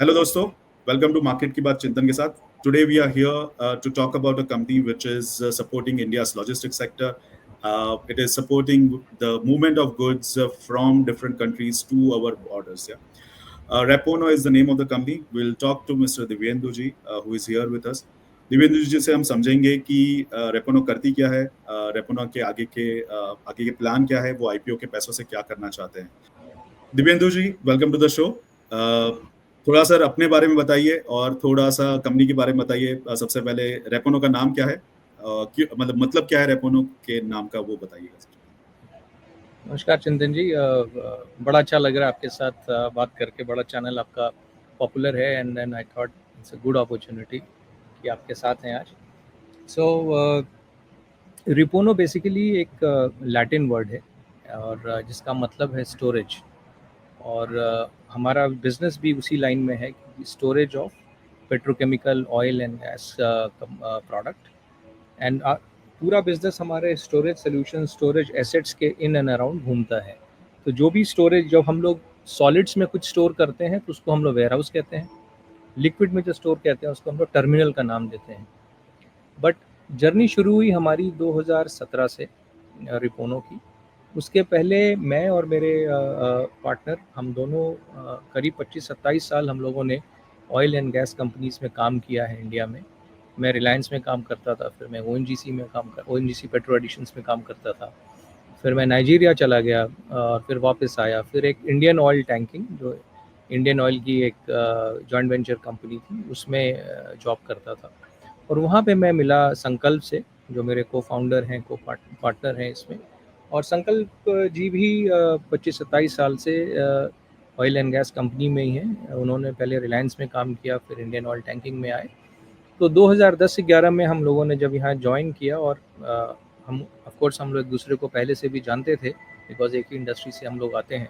Hello दोस्तों, welcome to market की बात चिंतन के साथ। Today we are here to talk about a company which is supporting India's logistics sector. It is supporting the movement of goods from different countries to our borders. Yeah. Repono is the name of the company. We'll talk to Mr. Divyendu ji, who is here with us. Divyendu ji से हम समझेंगे कि रेपोनो करती क्या है, रेपोनो के आगे के प्लान क्या है, वो आईपीओ के पैसों से क्या करना चाहते हैं। दिव्येंदु जी, वेलकम टू द शो। थोड़ा सर अपने बारे में बताइए और थोड़ा सा कंपनी के बारे में बताइए। सबसे पहले रेपोनो का नाम क्या है, मतलब क्या है रेपोनो के नाम का, वो बताइएगा सर। नमस्कार चिंतन जी, बड़ा अच्छा लग रहा है आपके साथ बात करके। बड़ा चैनल आपका पॉपुलर है and then I thought it's a good opportunity कि आपके साथ हैं आज। सो रिपोनो बेसिकली एक लैटिन वर्ड है और जिसका मतलब है स्टोरेज। और हमारा बिजनेस भी उसी लाइन में है, storage of petrochemical oil and gas product. And पूरा बिजनेस हमारे स्टोरेज सोल्यूशन, स्टोरेज एसेट्स के इन एंड अराउंड घूमता है। तो जो भी स्टोरेज, जब हम लोग सॉलिड्स में कुछ स्टोर करते हैं तो उसको हम लोग वेयर हाउस कहते हैं। लिक्विड में जो स्टोर कहते हैं उसको हम लोग टर्मिनल का नाम देते हैं। बट जर्नी शुरू हुई हमारी 2017 से रिपोनो की। उसके पहले मैं और मेरे पार्टनर, हम दोनों करीब 25-27 साल हम लोगों ने ऑयल एंड गैस कंपनीज में काम किया है इंडिया में। मैं रिलायंस में काम करता था, फिर मैं ओएनजीसी में ओएनजीसी पेट्रो एडिशंस में काम करता था। फिर मैं नाइजीरिया चला गया और फिर वापस आया। फिर एक इंडियन ऑयल टैंकिंग, जो इंडियन ऑयल की एक जॉइंट वेंचर कंपनी थी, उसमें जॉब करता था। और वहाँ पे मैं मिला संकल्प से, जो मेरे को फाउंडर हैं, को पार्टनर हैं इसमें। और संकल्प जी भी 25-27 साल से ऑयल एंड गैस कंपनी में ही हैं। उन्होंने पहले रिलायंस में काम किया, फिर इंडियन ऑयल टैंकिंग में आए। तो 2010 से 11 में हम लोगों ने जब यहाँ ज्वाइन किया, और हम ऑफ कोर्स हम लोग एक दूसरे को पहले से भी जानते थे बिकॉज एक ही इंडस्ट्री से हम लोग आते हैं।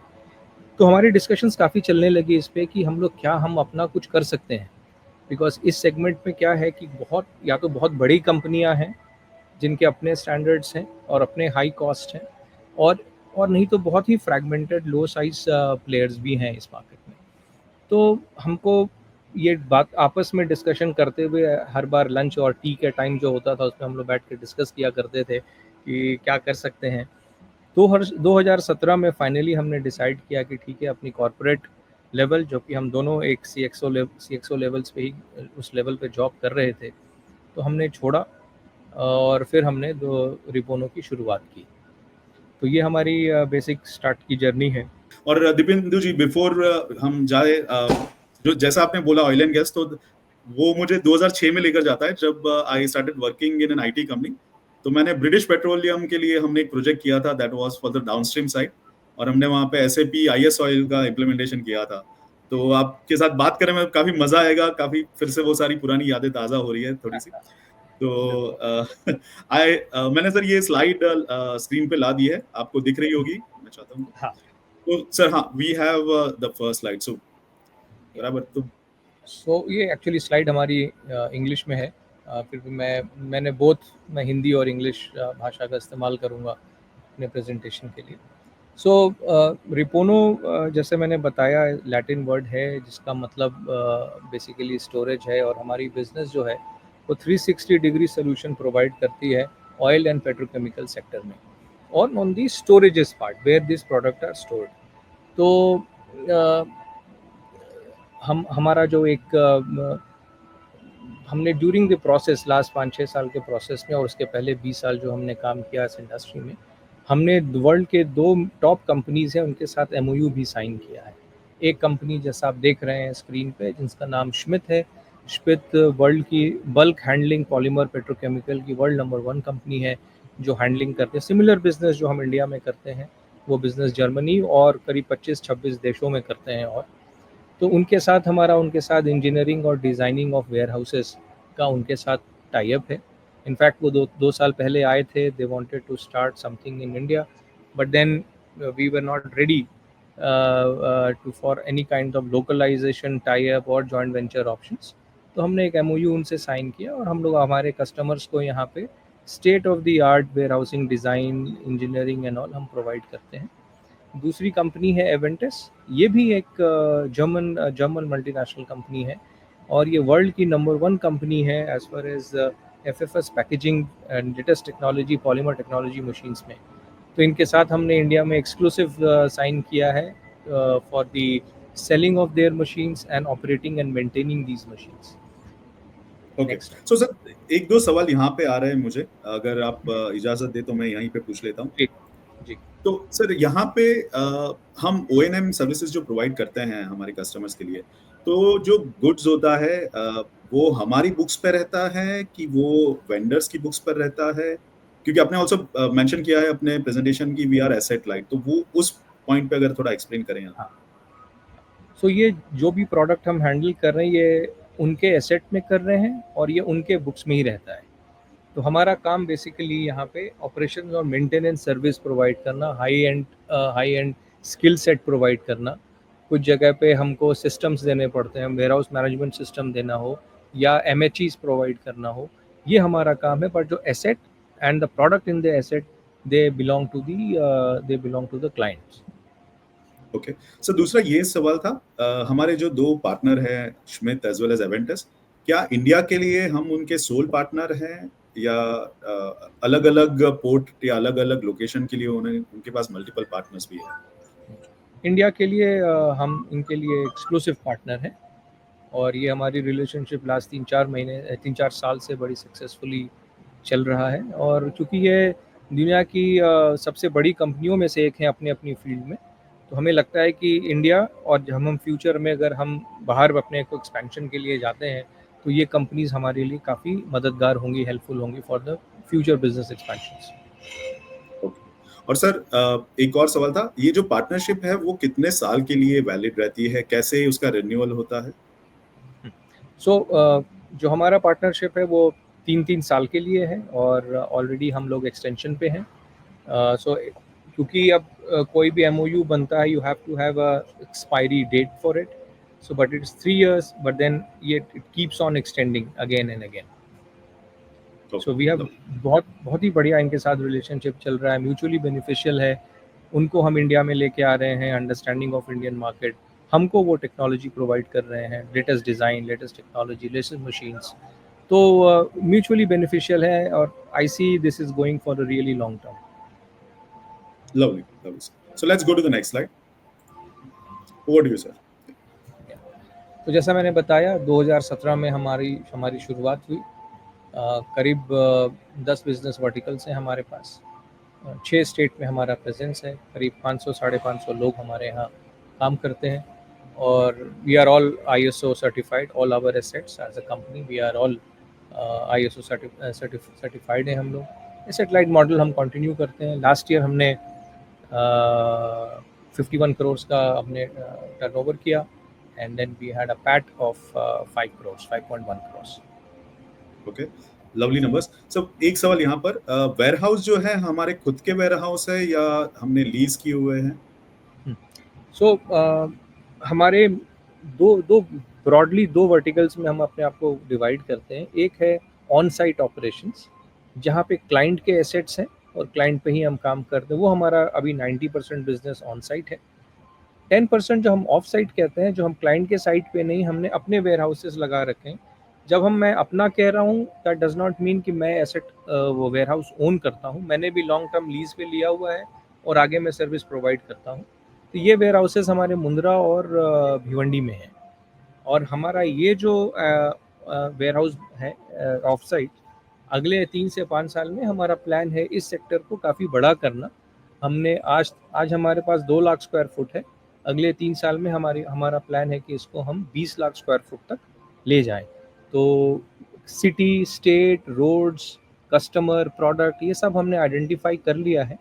तो हमारी डिस्कशंस काफ़ी चलने लगी इस पे कि हम लोग क्या हम अपना कुछ कर सकते हैं। बिकॉज इस सेगमेंट में क्या है कि बहुत, या तो बहुत बड़ी कंपनियां हैं जिनके अपने स्टैंडर्ड्स हैं और अपने हाई कॉस्ट हैं, और नहीं तो बहुत ही फ्रैगमेंटेड लो साइज प्लेयर्स भी हैं इस मार्केट में। तो हमको ये बात आपस में डिस्कशन करते हुए, हर बार लंच और टी के टाइम जो होता था उसमें हम लोग बैठ के डिस्कस किया करते थे कि क्या कर सकते हैं। तो 2017 में फाइनली हमने डिसाइड किया कि ठीक है, अपनी कॉर्पोरेट लेवल, जो कि हम दोनों एक सीएक्सओ लेवल्स पे ही उस लेवल पे जॉब कर रहे थे, तो हमने छोड़ा और फिर हमने रिपोनो की शुरुआत की। तो ये हमारी बेसिक स्टार्ट की जर्नी है। और दिव्येंदु जी, बिफोर हम जाए, जो जैसा आपने बोला ऑयल एंड गैस, तो वो मुझे 2006 में लेकर जाता है, जब I started working in an IT company. तो मैंने ब्रिटिश पेट्रोलियम के लिए हमने एक प्रोजेक्ट किया था, that was for the downstream side, और हमने वहाँ पे एसएपी आईएस ऑयल का इम्प्लीमेंटेशन किया था। तो आपके साथ बात करने में काफी मजा आएगा, काफी फिर से वो सारी पुरानी यादें ताजा हो रही है थोड़ी सी। तो मैंने सर ये स्लाइड स्क्रीन पे ला दी है, आपको दिख रही होगी, मैं चाहता हूँ। हाँ, तो सर, हाँ, we have the first slide, so बराबर। तो सो ये एक्चुअली स्लाइड हमारी इंग्लिश में है। फिर भी मैंने मैं हिंदी और इंग्लिश भाषा का इस्तेमाल करूँगा अपने प्रेजेंटेशन के लिए। सो रिपोनो, जैसे मैंने बताया, लैटिन वर्ड है जिसका मतलब बेसिकली स्टोरेज है। और हमारी बिजनेस जो है वो 360 डिग्री सोल्यूशन प्रोवाइड करती है ऑयल एंड पेट्रोकेमिकल सेक्टर में, और on the storages part where this product are stored. तो हमारा जो एक हमने ड्यूरिंग द प्रोसेस, लास्ट 5-6 साल के प्रोसेस में, और उसके पहले 20 साल जो हमने काम किया इस इंडस्ट्री में, हमने वर्ल्ड के 2 टॉप कंपनीज हैं उनके साथ एमओयू भी साइन किया है। एक कंपनी जैसा आप देख रहे हैं स्क्रीन पे, जिसका नाम श्मित है। श्मित वर्ल्ड की बल्क हैंडलिंग पॉलीमर पेट्रोकेमिकल की वर्ल्ड नंबर 1 कंपनी है, जो हैंडलिंग करते हैं सिमिलर बिजनेस जो हम इंडिया में करते हैं, वो बिजनेस जर्मनी और करीब 25-26 देशों में करते हैं। और तो उनके साथ इंजीनियरिंग और डिज़ाइनिंग ऑफ वेयर हाउसेस का उनके साथ टाई अप है। इनफैक्ट वो दो साल पहले आए थे, they wanted to start something in India, but then we were not ready to for any kind of localisation tie up और जॉइंट वेंचर ऑप्शंस। तो हमने एक एमओयू उनसे साइन किया, और हम लोग हमारे कस्टमर्स को यहाँ पे state of the art warehousing, design, engineering and all हम प्रोवाइड करते हैं। दूसरी कंपनी है एवेंटस, ये भी एक जर्मन मल्टीनेशनल कंपनी है और ये वर्ल्ड की नंबर 1 कंपनी है as far as FFS packaging and latest technology polymer technology machines में। तो इनके साथ हमने इंडिया में एक्सक्लूसिव साइन किया है for the selling of their machines and operating and maintaining these machines. Okay, so sir एक दो सवाल यहाँ पे आ रहे हैं मुझे, अगर आप इजाजत दे तो मैं यहीं पे पूछ लेता हूँ। जी जी। तो सर यहाँ पे हम O&M सर्विसेज जो प्रोवाइड करते हैं हमारे कस्टमर्स के लिए, तो जो गुड्स होता है वो हमारी बुक्स पे रहता है कि वो वेंडर्स की बुक्स पर रहता है? क्योंकि आपने ऑल्सो मेंशन किया है अपने प्रेजेंटेशन की वी आर एसेट लाइट, तो वो उस पॉइंट पे अगर थोड़ा एक्सप्लेन करें आप। हाँ, सो ये जो भी प्रोडक्ट हम हैंडल कर रहे हैं ये उनके एसेट में कर रहे हैं और ये उनके बुक्स में ही रहता है। तो हमारा काम बेसिकली यहाँ पे ऑपरेशन और मेंटेनेंस सर्विस प्रोवाइड करना, high and skill set provide करना। कुछ जगह पे हमको सिस्टम्स देने पड़ते हैं, वेयर हाउस मैनेजमेंट सिस्टम देना हो या MHEs प्रोवाइड करना हो, ये हमारा काम है। पर जो asset and the product in the asset they belong to the clients. Okay, so दूसरा ये सवाल था, हमारे जो दो पार्टनर हैं Schmidt as well as Aventus, क्या इंडिया के लिए हम उनके सोल पार्टनर हैं या अलग अलग पोर्ट या अलग अलग लोकेशन के लिए उनके पास मल्टीपल पार्टनर्स भी हैं? इंडिया के लिए हम इनके लिए एक्सक्लूसिव पार्टनर हैं और ये हमारी रिलेशनशिप लास्ट 3-4 साल से बड़ी सक्सेसफुली चल रहा है। और चूँकि ये दुनिया की सबसे बड़ी कंपनियों में से एक है अपनी अपनी फील्ड में, तो हमें लगता है कि इंडिया और जब हम फ्यूचर में अगर हम बाहर अपने को एक्सपेंशन के लिए जाते हैं तो ये कंपनीज हमारे लिए काफ़ी मददगार होंगी, हेल्पफुल होंगी for the future business expansions. और सर एक और सवाल था, ये जो पार्टनरशिप है वो कितने साल के लिए वैलिड रहती है, कैसे उसका रिन्यूअल होता है? सो जो हमारा पार्टनरशिप है वो 3-3 साल के लिए है और ऑलरेडी हम लोग एक्सटेंशन पे हैं। सो क्योंकि अब कोई भी MOU बनता है you have to have a expiry date for it, so but it's 3 years but then ये it keeps on extending again and again. So we have बहुत ही बढ़िया इनके साथ रिलेशनशिप चल रहा है, म्यूचुअली बेनिफिशियल है। उनको हम इंडिया में लेके आ रहे हैं, अंडरस्टैंडिंग ऑफ इंडियन मार्केट, हमको वो टेक्नोलॉजी प्रोवाइड कर रहे हैं, latest design, latest technology, latest machines. तो म्यूचुअली बेनिफिशियल है और I see this is going for a really long term. Lovely, lovely. So let's go to the next slide. Over to you, sir. तो जैसा मैंने बताया 2017 में हमारी शुरुआत हुई। करीब 10 बिजनेस वर्टिकल्स हैं हमारे पास, 6 स्टेट में हमारा प्रेजेंस है, करीब 500-550 लोग हमारे यहाँ काम करते हैं और we are all ISO certified, all our assets as a company we are all ISO certified हैं हम लोग। एसेट लाइट मॉडल हम कंटिन्यू करते हैं। लास्ट ईयर हमने 51 करोड़ का हमने टर्नओवर किया and then we had a PAT of 5 crores, 5.1 crores. Okay, lovely numbers. So एक सवाल यहाँ पर, वेयरहाउस जो है हमारे खुद के वेयरहाउस है या हमने लीज किए हुए हैं? So हमारे दो ब्रॉडली 2 वर्टिकल्स में हम अपने आप को डिवाइड करते हैं। एक है ऑन साइट ऑपरेशंस, जहाँ पे क्लाइंट के एसेट्स हैं और क्लाइंट पे ही हम काम करते हैं, वो हमारा अभी 90% बिजनेस ऑन साइट है। 10% जो हम ऑफ साइट कहते हैं, जो हम क्लाइंट के साइट पे नहीं, हमने अपने वेयर हाउसेस लगा रखे हैं। जब मैं अपना कह रहा हूँ दैट डज नॉट मीन कि मैं एसेट वो वेयर हाउस ओन करता हूँ, मैंने भी लॉन्ग टर्म लीज पे लिया हुआ है और आगे मैं सर्विस प्रोवाइड करता हूँ। तो ये वेयर हाउसेस हमारे मुंद्रा और भिवंडी में हैं और हमारा ये जो वेयर हाउस है ऑफ साइट, अगले 3 से 5 साल में हमारा प्लान है इस सेक्टर को काफ़ी बड़ा करना। हमने आज हमारे पास 2 लाख स्क्वायर फुट है, अगले 3 साल में हमारा प्लान है कि इसको हम 20 लाख स्क्वायर फुट तक ले जाएं। तो city, state, roads, customer, product, ये सब हमने आइडेंटिफाई कर लिया है।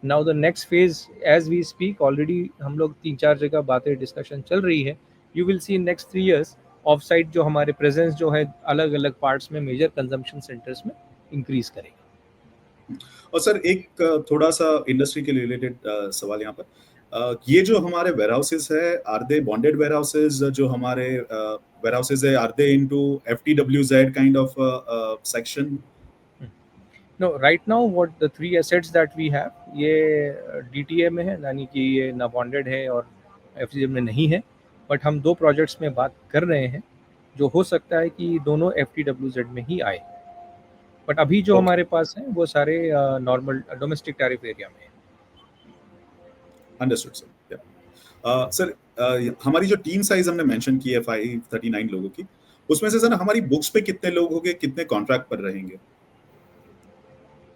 Now the next phase as we speak, already हम लोग 3-4 जगह बातें डिस्कशन चल रही है। You will see in next 3 years of site जो हमारे प्रेजेंस जो है अलग अलग पार्ट्स में मेजर कंजम्पशन सेंटर्स में इंक्रीज करेगा। और सर एक थोड़ा सा इंडस्ट्री के रिलेटेड सवाल यहाँ पर, ये जो हमारे वेयरहाउसेस है, आर दे बॉन्डेड वेयरहाउसेस? जो हमारे वेयरहाउसेस है, are they into FTWZ kind of section? No right now what the 3 assets that we have, ये डीटीए में है, यानी कि ये ना बॉन्डेड है और एफसीजेड में नहीं है, बट हम 2 प्रोजेक्ट्स में बात कर रहे हैं जो हो सकता है कि दोनों एफटीडब्ल्यूजेड में ही आए, बट अभी जो Okay. हमारे पास हैं वो सारे नॉर्मल डोमेस्टिक टैरिफ एरिया में है। Understood sir. सर हमारी जो टीम साइज हमने मेंशन की है 539 लोगों की, उसमें से सर हमारी बुक्स पे कितने लोग होंगे, कितने कॉन्ट्रैक्ट पर रहेंगे?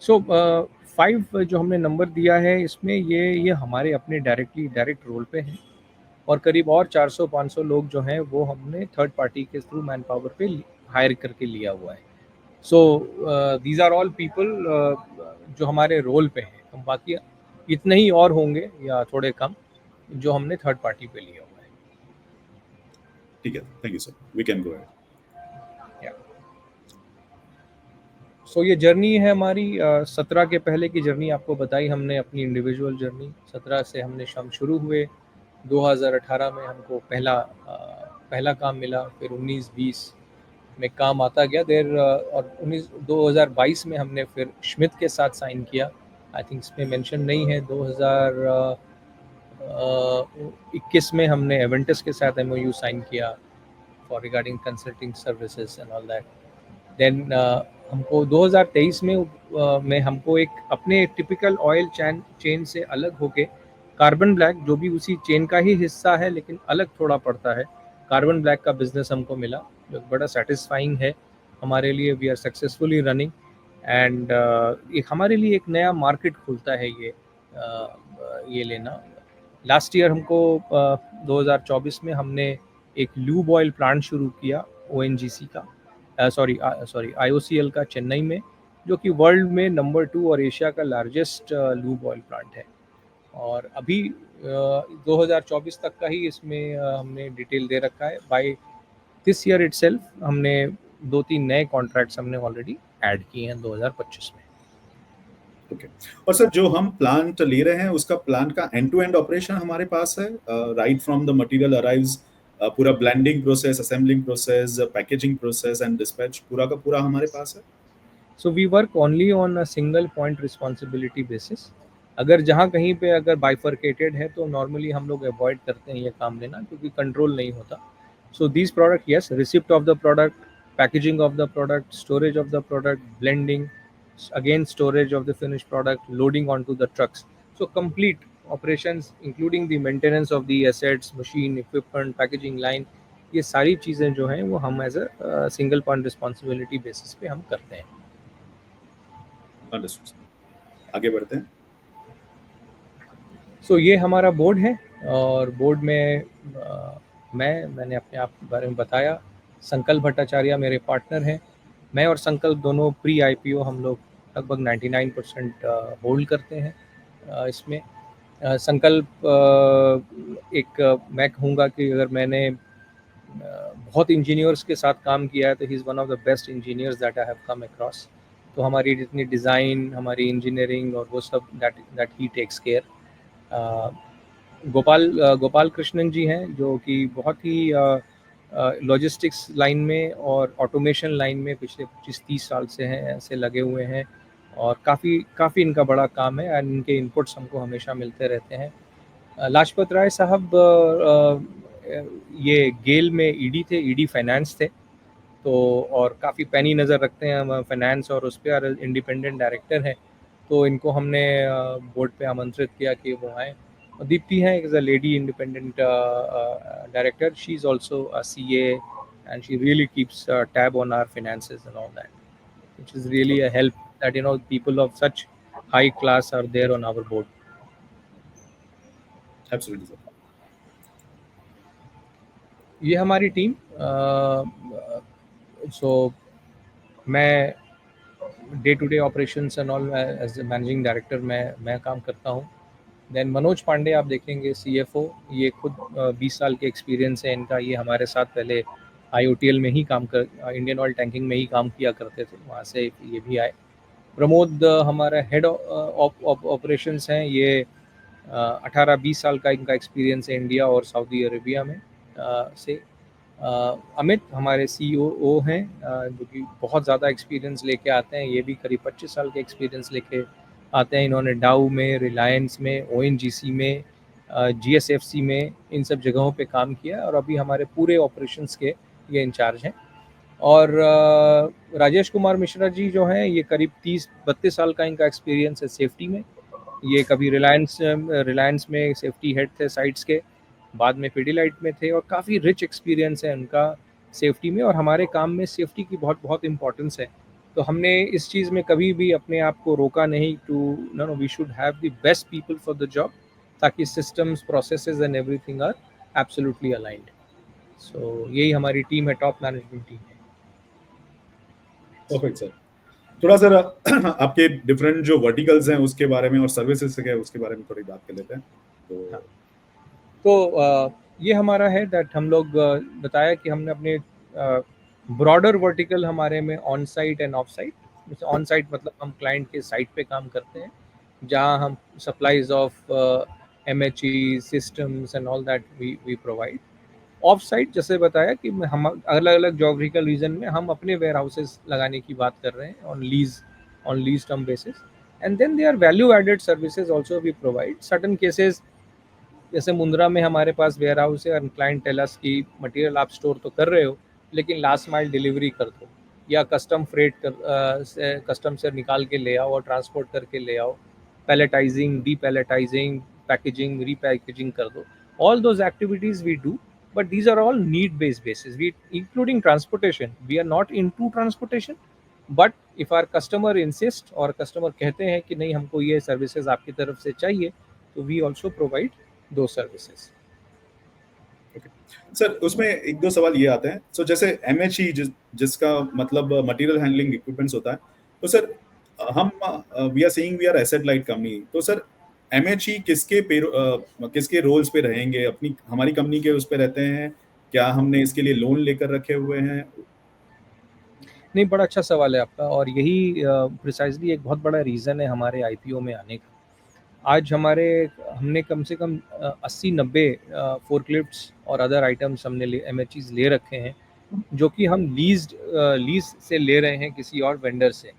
सो 5 जो हमने नंबर दिया है इसमें ये हमारे अपने डायरेक्ट रोल पे हैं, और करीब और 400-500 लोग जो हैं वो हमने थर्ड पार्टी के थ्रू मैन पावर पे हायर करके लिया हुआ है। So these are all people जो हमारे रोल पे हैं, हम बाकी इतने ही और होंगे या थोड़े कम जो हमने थर्ड पार्टी पे लिया हुआ है। ठीक है, thank you sir, we can go ahead. So ये जर्नी है हमारी 17 के पहले की जर्नी आपको बताई हमने, अपनी इंडिविजुअल जर्नी 17 से हमने शुरू हुए। 2018 में हमको पहला काम मिला, फिर 19-20 में काम आता गया देर, और 2022 में हमने फिर श्मित के साथ साइन किया। आई थिंक इसमें मेंशन नहीं है, 2021 में हमने एवेंटस के साथ एमओयू साइन किया for regarding consulting services and all that. Then हमको 2023 में हमको एक अपने टिपिकल ऑयल चेन से अलग होके कार्बन ब्लैक, जो भी उसी चेन का ही हिस्सा है लेकिन अलग थोड़ा पड़ता है, कार्बन ब्लैक का बिजनेस हमको मिला, जो बड़ा सेटिस्फाइंग है हमारे लिए। We are successfully running and एक हमारे लिए एक नया मार्केट खुलता है ये लेना। लास्ट ईयर हमको 2024 में हमने एक लूब ऑयल प्लांट शुरू किया ONGC का, सॉरी IOCL का चेन्नई में, जो कि वर्ल्ड में नंबर 2 और एशिया का लार्जेस्ट लूब ऑयल प्लांट है। और अभी 2024 तक का ही इसमें हमने डिटेल दे रखा है। बाय दिस ईयर इटसेल्फ हमने 2-3 नए कॉन्ट्रैक्ट्स हमने ऑलरेडी ऐड किए हैं 2025 में। ओके, और सर जो हम प्लांट ले रहे हैं उसका प्लांट का एंड टू एंड ऑपरेशन हमारे पास है, right from the material arrives, पूरा blending process, assembling process, packaging process and dispatch पूरा का पूरा हमारे पास है। So we work only on a single point responsibility basis. अगर जहाँ कहीं पे अगर बाइफर्केटेड है तो नॉर्मली हम लोग अवॉइड करते हैं ये काम लेना, क्योंकि कंट्रोल नहीं होता। So this product, yes, receipt of the product, packaging of the product, storage of the product, blending, again storage of the finished product, loading onto the trucks. So complete operations including the maintenance of the assets, machine, equipment, packaging line, ये सारी चीज़ें जो हैं वो हम as a single point responsibility basis पे हम करते हैं। अंडरस्टूड, आगे बढ़ते हैं। सो ये हमारा बोर्ड है, और बोर्ड में मैंने अपने आप के बारे में बताया। संकल्प भट्टाचार्य मेरे पार्टनर हैं। मैं और संकल्प दोनों प्री IPO हम लोग लगभग 99% होल्ड करते हैं इसमें। संकल्प मैं कहूँगा कि अगर मैंने बहुत इंजीनियर्स के साथ काम किया है तो he is one of the best engineers that I have come across. तो हमारी जितनी डिज़ाइन, हमारी इंजीनियरिंग और वो सब that he takes care. Gopal Krishnan ji हैं, जो कि बहुत ही लॉजिस्टिक्स लाइन में और ऑटोमेशन लाइन में पिछले 25-30 साल से हैं, ऐसे लगे हुए हैं, और काफ़ी इनका बड़ा काम है एंड इनके इनपुट्स हमको हमेशा मिलते रहते हैं। लाजपत राय साहब ये गेल में ED थे, ED फाइनेंस थे, तो और काफ़ी पैनी नज़र रखते हैं फाइनेंस और उस पर, इंडिपेंडेंट डायरेक्टर हैं, तो इनको हमने बोर्ड पे आमंत्रित किया कि वो आएँ। दीप्ति है, is a lady independent director, she is also a CA and she really keeps tab on our finances and all that, which is really a help that people of such high class are there on our board. Absolutely sir. ये हमारी team. So मैं day to day operations and all as managing director मैं काम करता हूँ। Then Manoj Pandey आप देखेंगे, CFO, ये खुद 20 साल के एक्सपीरियंस है इनका। ये हमारे साथ पहले IOTL में ही इंडियन ऑयल टैंकिंग में ही काम किया करते थे, वहाँ से ये भी आए। प्रमोद हमारा हेड ऑपरेशंस हैं, ये 18-20 साल का इनका एक्सपीरियंस है इंडिया और सऊदी अरेबिया में से। अमित हमारे सीईओ हैं, जो कि बहुत ज़्यादा एक्सपीरियंस लेके आते हैं, ये भी करीब 25 साल के एक्सपीरियंस लेके आते हैं। इन्होंने डाउ में, रिलायंस में, ओएनजीसी में, जीएसएफसी में, इन सब जगहों पे काम किया और अभी हमारे पूरे ऑपरेशंस के ये इंचार्ज हैं। और राजेश कुमार मिश्रा जी जो हैं, ये करीब 30-32 साल का इनका एक्सपीरियंस है सेफ्टी में। ये कभी रिलायंस में सेफ्टी हेड थे साइट्स के, बाद में पीडीलाइट में थे, और काफ़ी रिच एक्सपीरियंस है उनका सेफ्टी में। और हमारे काम में सेफ्टी की बहुत बहुत इम्पोर्टेंस है, तो हमने इस चीज़ में कभी भी अपने आप को रोका नहीं। No we should have the best people for the job, ताकि systems, processes and everything are absolutely aligned. So यही हमारी टीम है, टॉप मैनेजमेंट टीम है। Perfect sir. थोड़ा सर आपके डिफरेंट जो वर्टिकल्स हैं उसके बारे में और सर्विसेज है उसके बारे में थोड़ी बात कर लेते हैं। हाँ। तो ये हमारा है दैट हम लोग बताया कि हमने अपने ब्रॉडर वर्टिकल हमारे में on site end of site. On site मतलब हम क्लाइंट के साइट पे काम करते हैं, जहाँ हम supplies of MHE systems and all that we provide. Off site जैसे बताया कि हम अलग अलग जोग्राफिकल रीजन में हम अपने वेयर हाउसेज लगाने की बात कर रहे हैं on lease term basis. And then they are value added services also we provide. Certain cases जैसे मुंद्रा में हमारे पास वेयर हाउस है और क्लाइंट टेल अस की मटेरियल आप स्टोर तो कर रहे हो, लेकिन लास्ट माइल डिलीवरी कर दो, या कस्टम फ्रेट कस्टम से निकाल के ले आओ और ट्रांसपोर्ट करके ले आओ, पैलेटाइजिंग, डीपैलेटाइजिंग, पैकेजिंग, रीपैकेजिंग कर दो। All those activities we do, but these are all need based basis, we including transportation. We are not into transportation, but if our customer insists और कस्टमर कहते हैं कि नहीं हमको ये सर्विसेज आपकी तरफ से चाहिए, तो we also provide those services. Sir उसमें एक दो सवाल ये आते हैं। सो जैसे एमएचई जिसका मतलब मटेरियल हैंडलिंग इक्विपमेंट्स होता है, तो सर हम we are saying we are asset light company, तो सर एमएचई किसके रोल्स पे रहेंगे? अपनी हमारी कंपनी के उस पे रहते हैं क्या? हमने इसके लिए लोन लेकर रखे हुए हैं? नहीं, बड़ा अच्छा सवाल है आपका, और यही प्रिसाइजली एक बहुत बड़ा रीज़न है हमारे आईपीओ में आने का। आज हमने कम से कम 80-90 फोर्कलिफ्ट्स और अदर आइटम्स हमने एमएचईज ले रखे हैं, जो कि हम लीज से ले रहे हैं किसी और वेंडर से।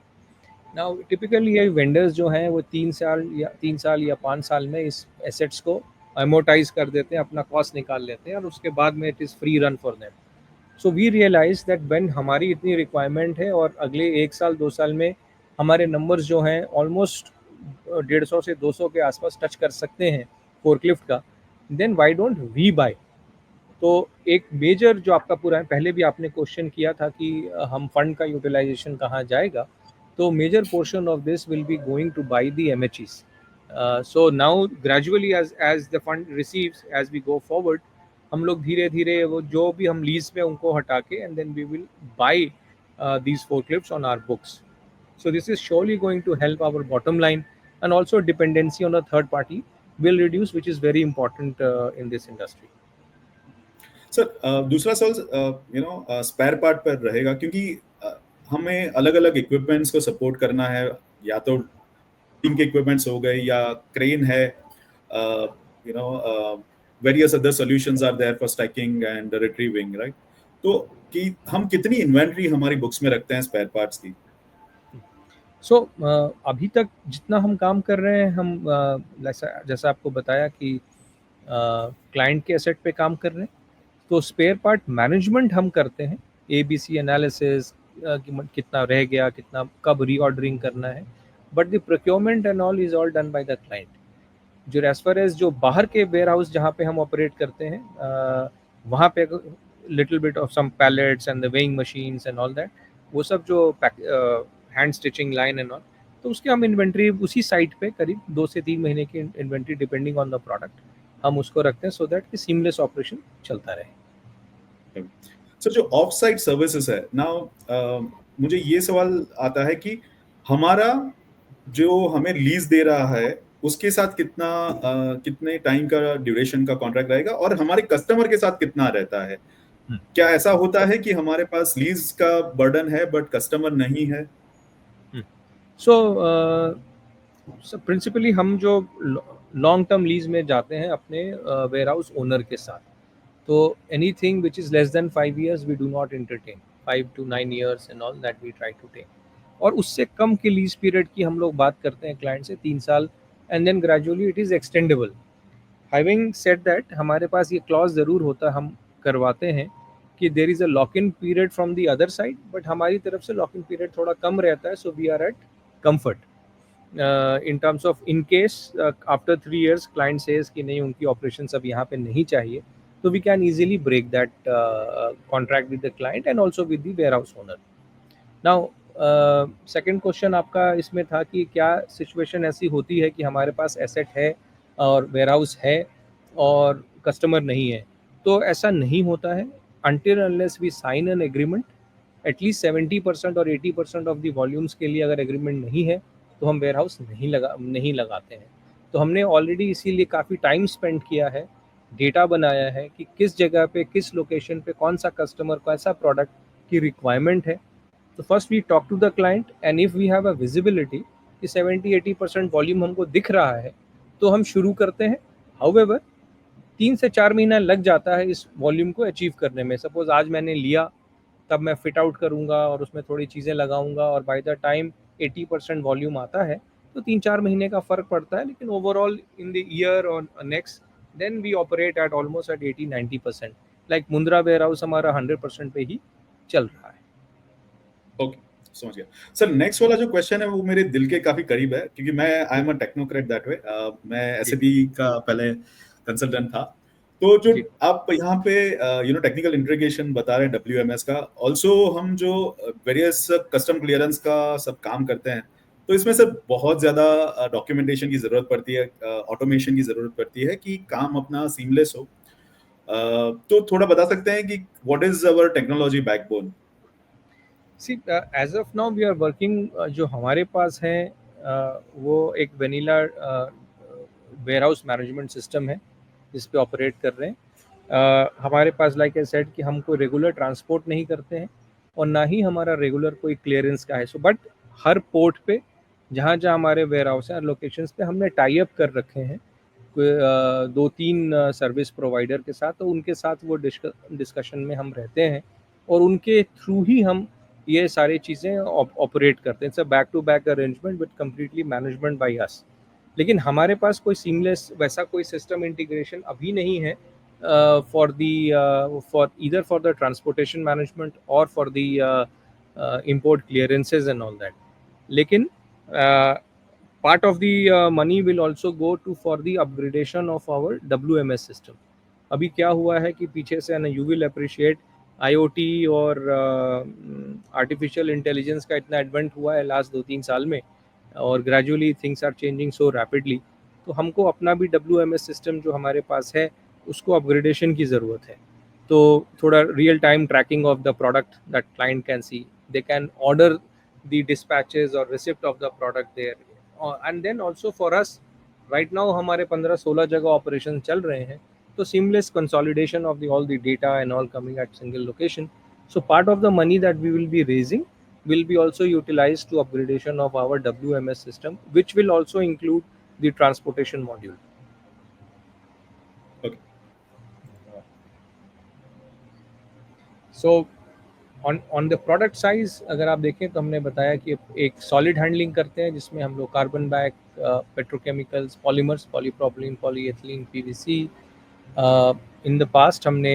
नाउ टिपिकली ये वेंडर्स जो हैं वो 3 साल या 5 साल में इस एसेट्स को अमोर्टाइज कर देते हैं, अपना कॉस्ट निकाल लेते हैं, और उसके बाद में it is free run for them. So we realise that when हमारी इतनी रिक्वायरमेंट है और अगले 1 साल 2 साल में हमारे नंबर्स जो हैं ऑलमोस्ट 150 से 200 के आसपास टच कर सकते हैं फोर्कलिफ्ट का, then why don't we buy. तो एक मेजर जो आपका पूरा है, पहले भी आपने क्वेश्चन किया था कि हम फंड का यूटिलाइजेशन कहाँ जाएगा, तो major portion of this will be going to buy the MHEs. So now gradually as the fund receives, as we go forward, हम लोग धीरे धीरे वो जो भी हम लीज पे उनको हटा के and then we will buy these forklifts on our books. So this is surely going to help our bottom line, and also dependency on a third party will reduce, which is very important in this industry. Sir दूसरा सवाल spare part पर रहेगा, क्योंकि हमें अलग अलग equipments को support करना है, या तो टीम के इक्विपमेंट्स हो गए या क्रेन है, various other solutions are there for stacking and retrieving, right? तो कि हम कितनी इन्वेंट्री हमारी बुक्स में रखते हैं स्पेयर पार्ट्स की? So अभी तक जितना हम काम कर रहे हैं, हम जैसा आपको बताया कि क्लाइंट के एसेट पे काम कर रहे हैं, तो स्पेयर पार्ट मैनेजमेंट हम करते हैं, ABC एनालिसिस कितना रह गया, कितना कब रीऑर्डरिंग करना है, but the procurement and all is all done by the client. जो एज फार एज जो बाहर के वेयर हाउस जहाँ पे हम ऑपरेट करते हैं, वहाँ पे little bit of some pallets and the weighing machines and all that, वो सब जो hand stitching line and all, तो उसके हम इन्वेंट्री उसी साइट पे करीब 2 से 3 महीने की inventory depending on the product हम उसको रखते हैं, सो दैट कि सीमलेस ऑपरेशन चलता रहे। सर जो ऑफ साइट सर्विसेज है, नाउ मुझे ये सवाल आता है कि हमारा जो हमें लीज दे रहा है उसके साथ कितने टाइम का ड्यूरेशन का कॉन्ट्रैक्ट रहेगा, और हमारे कस्टमर के साथ कितना रहता है? क्या ऐसा होता है कि हमारे पास लीज का बर्डन है बट कस्टमर नहीं है? सो प्रिंसिपली हम जो लॉन्ग टर्म लीज में जाते हैं अपने वेयर हाउस ओनर के साथ, तो anything which is less than 5 years we do not entertain, 5 to 9 years and all that we try to take. और उससे कम के लीज पीरियड की हम लोग बात करते हैं क्लाइंट से 3 साल, and then gradually it is extendable. Having said that, हमारे पास ये क्लॉज ज़रूर होता, हम करवाते हैं कि there is a lock in period from the other side, but हमारी तरफ से लॉक इन पीरियड थोड़ा कम रहता है, so we are at comfort in terms of in case after 3 years client says कि नहीं, उनकी ऑपरेशन अब यहाँ पे नहीं चाहिए, तो we can easily break that contract with the client and also with the warehouse owner. Now second question आपका इसमें था कि क्या सिचुएशन ऐसी होती है कि हमारे पास एसेट है और वेयरहाउस है और कस्टमर नहीं है. तो ऐसा नहीं होता है until unless we sign an agreement. At least 70% और 80% ऑफ द वॉल्यूम्स के लिए अगर एग्रीमेंट नहीं है तो हम वेयरहाउस नहीं लगाते हैं. तो हमने ऑलरेडी इसीलिए काफ़ी टाइम स्पेंड किया है, डेटा बनाया है कि किस जगह पे, किस लोकेशन पे कौन सा कस्टमर को ऐसा प्रोडक्ट की रिक्वायरमेंट है. तो first we talk to the client, and if we have a visibility कि 70-80% वॉल्यूम हमको दिख रहा है तो हम शुरू करते हैं. हाउएवर 3 से 4 महीना लग जाता है इस वॉल्यूम को अचीव करने में. सपोज आज मैंने लिया, तब मैं फिट आउट करूँगा और उसमें थोड़ी चीज़ें लगाऊंगा, और बाय द टाइम 80% वॉल्यूम आता है तो 3-4 महीने का फ़र्क पड़ता है. लेकिन ओवरऑल इन द ईयर और next then we operate at almost at 80-90%. Like Mundra warehouse हमारा 100% पे ही चल रहा है. ओके, समझ गया सर. नेक्स्ट वाला जो क्वेश्चन है वो मेरे दिल के काफी करीब है, क्योंकि मैं I am a technocrat that way. मैं एसएपी का पहले कंसल्टेंट था. तो जो आप यहाँ पे टेक्निकल इंटीग्रेशन बता रहे हैं WMS का, ऑल्सो हम जो वेरियस कस्टम क्लियरेंस का सब काम करते हैं, तो इसमें सर बहुत ज्यादा डॉक्यूमेंटेशन की जरूरत पड़ती है, ऑटोमेशन की जरूरत पड़ती है कि काम अपना सीमलेस हो. तो थोड़ा बता सकते हैं कि what is our technology backbone? See as of now we are working, जो हमारे पास है वो एक vanilla warehouse management system है जिस पे ऑपरेट कर रहे हैं. हमारे पास लाइक आई सेड कि हम कोई रेगुलर ट्रांसपोर्ट नहीं करते हैं और ना ही हमारा रेगुलर कोई क्लियरेंस का है. सो बट हर पोर्ट पे जहाँ जहाँ हमारे वेयर हाउस हैं, लोकेशंस पे हमने टाई अप कर रखे हैं 2-3 सर्विस प्रोवाइडर के साथ. तो उनके साथ वो डिस्कशन में हम रहते हैं और उनके थ्रू ही हम ये सारी चीज़ें ऑपरेट करते हैं. It's a back to back arrangement with completely management by us. लेकिन हमारे पास कोई सीमलेस वैसा कोई सिस्टम इंटीग्रेशन अभी नहीं है for either for the transportation management और for the import clearances and all that. लेकिन part of the money will also go to for the upgradation of our WMS system. अभी क्या हुआ है कि पीछे से ना, you will appreciate IoT और आर्टिफिशियल इंटेलिजेंस का इतना एडवेंट हुआ है लास्ट 2-3 साल में, और gradually things are changing so rapidly. तो हमको अपना भी WMS सिस्टम जो हमारे पास है उसको अपग्रेडेशन की ज़रूरत है. तो थोड़ा real time tracking of the product that client can see, they can order the dispatches और receipt of the product there. And then also for us right now हमारे 15-16 जगह ऑपरेशन चल रहे हैं, तो seamless consolidation of all the data and all coming at single location. So part of the money that we will be raising will be also utilized to upgradation of our WMS system, which will also include the transportation module. Okay. So on the product size अगर आप देखें तो हमने बताया कि एक solid handling करते हैं जिसमें हम लोग carbon back, petrochemicals, polymers, polypropylene, polyethylene, PVC. In the past हमने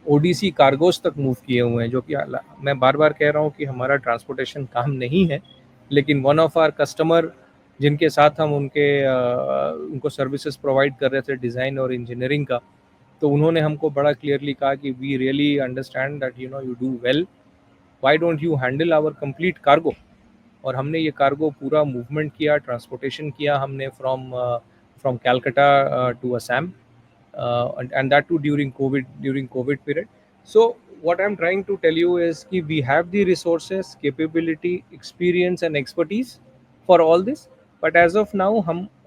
ODC कार्गोस तक मूव किए हुए हैं, जो कि मैं बार बार कह रहा हूँ कि हमारा ट्रांसपोर्टेशन काम नहीं है, लेकिन वन ऑफ आवर कस्टमर जिनके साथ हम उनको सर्विसेज प्रोवाइड कर रहे थे डिज़ाइन और इंजीनियरिंग का, तो उन्होंने हमको बड़ा क्लियरली कहा कि we really understand that you do well, why don't you handle our complete cargo. और हमने ये कार्गो पूरा मूवमेंट किया, ट्रांसपोर्टेशन किया हमने from Calcutta to Assam. And that too during COVID period. So what I'm trying to tell you is कि we have the resources, capability, experience and expertise for all this, but as of now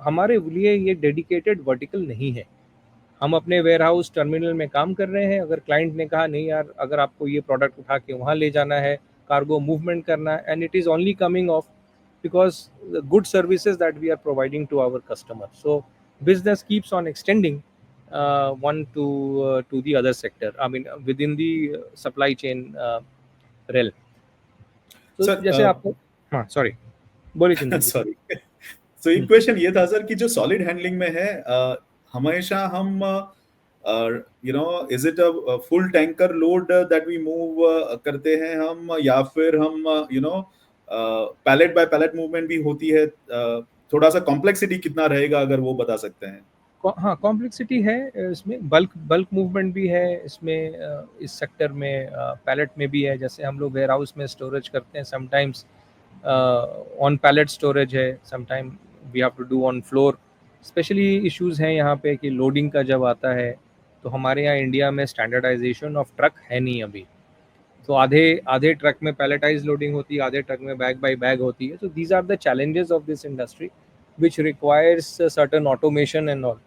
हमारे लिए ये dedicated vertical नहीं है. हम अपने ware house terminal में काम कर रहे हैं. अगर क्लाइंट ने कहा नहीं यार, अगर आपको ये प्रोडक्ट उठा के वहाँ ले जाना है, कार्गो मूवमेंट करना है, and it is only coming of because the good services that we are providing to our customers. So business keeps on extending. one to the other sector. I mean, within the supply chain realm. तो जैसे sir आपको, हाँ sorry, बोलिए चिंतन जी। Sorry तो एक question ये था सर कि जो सॉलिड हैंडलिंग में है हमेशा हम you know is it a full tanker load that we move करते हैं हम या फिर हम you know pallet by pallet movement भी होती है थोड़ा सा कॉम्प्लेक्सिटी कितना रहेगा अगर वो बता सकते हैं हाँ, कॉम्प्लेक्सिटी है इसमें, बल्क बल्क मूवमेंट भी है इसमें, इस सेक्टर में पैलेट में भी है। जैसे हम लोग वेयर हाउस में स्टोरेज करते हैं, समटाइम्स ऑन पैलेट स्टोरेज है, sometime we have to do on floor. Specially issues हैं यहाँ पे कि लोडिंग का जब आता है, तो हमारे यहाँ इंडिया में स्टैंडर्डाइजेशन ऑफ ट्रक है नहीं अभी। तो आधे आधे ट्रक में पैलेटाइज लोडिंग होती है, आधे ट्रक में बैग बाय बैग होती है। तो these are the challenges of this industry which requires certain automation and all,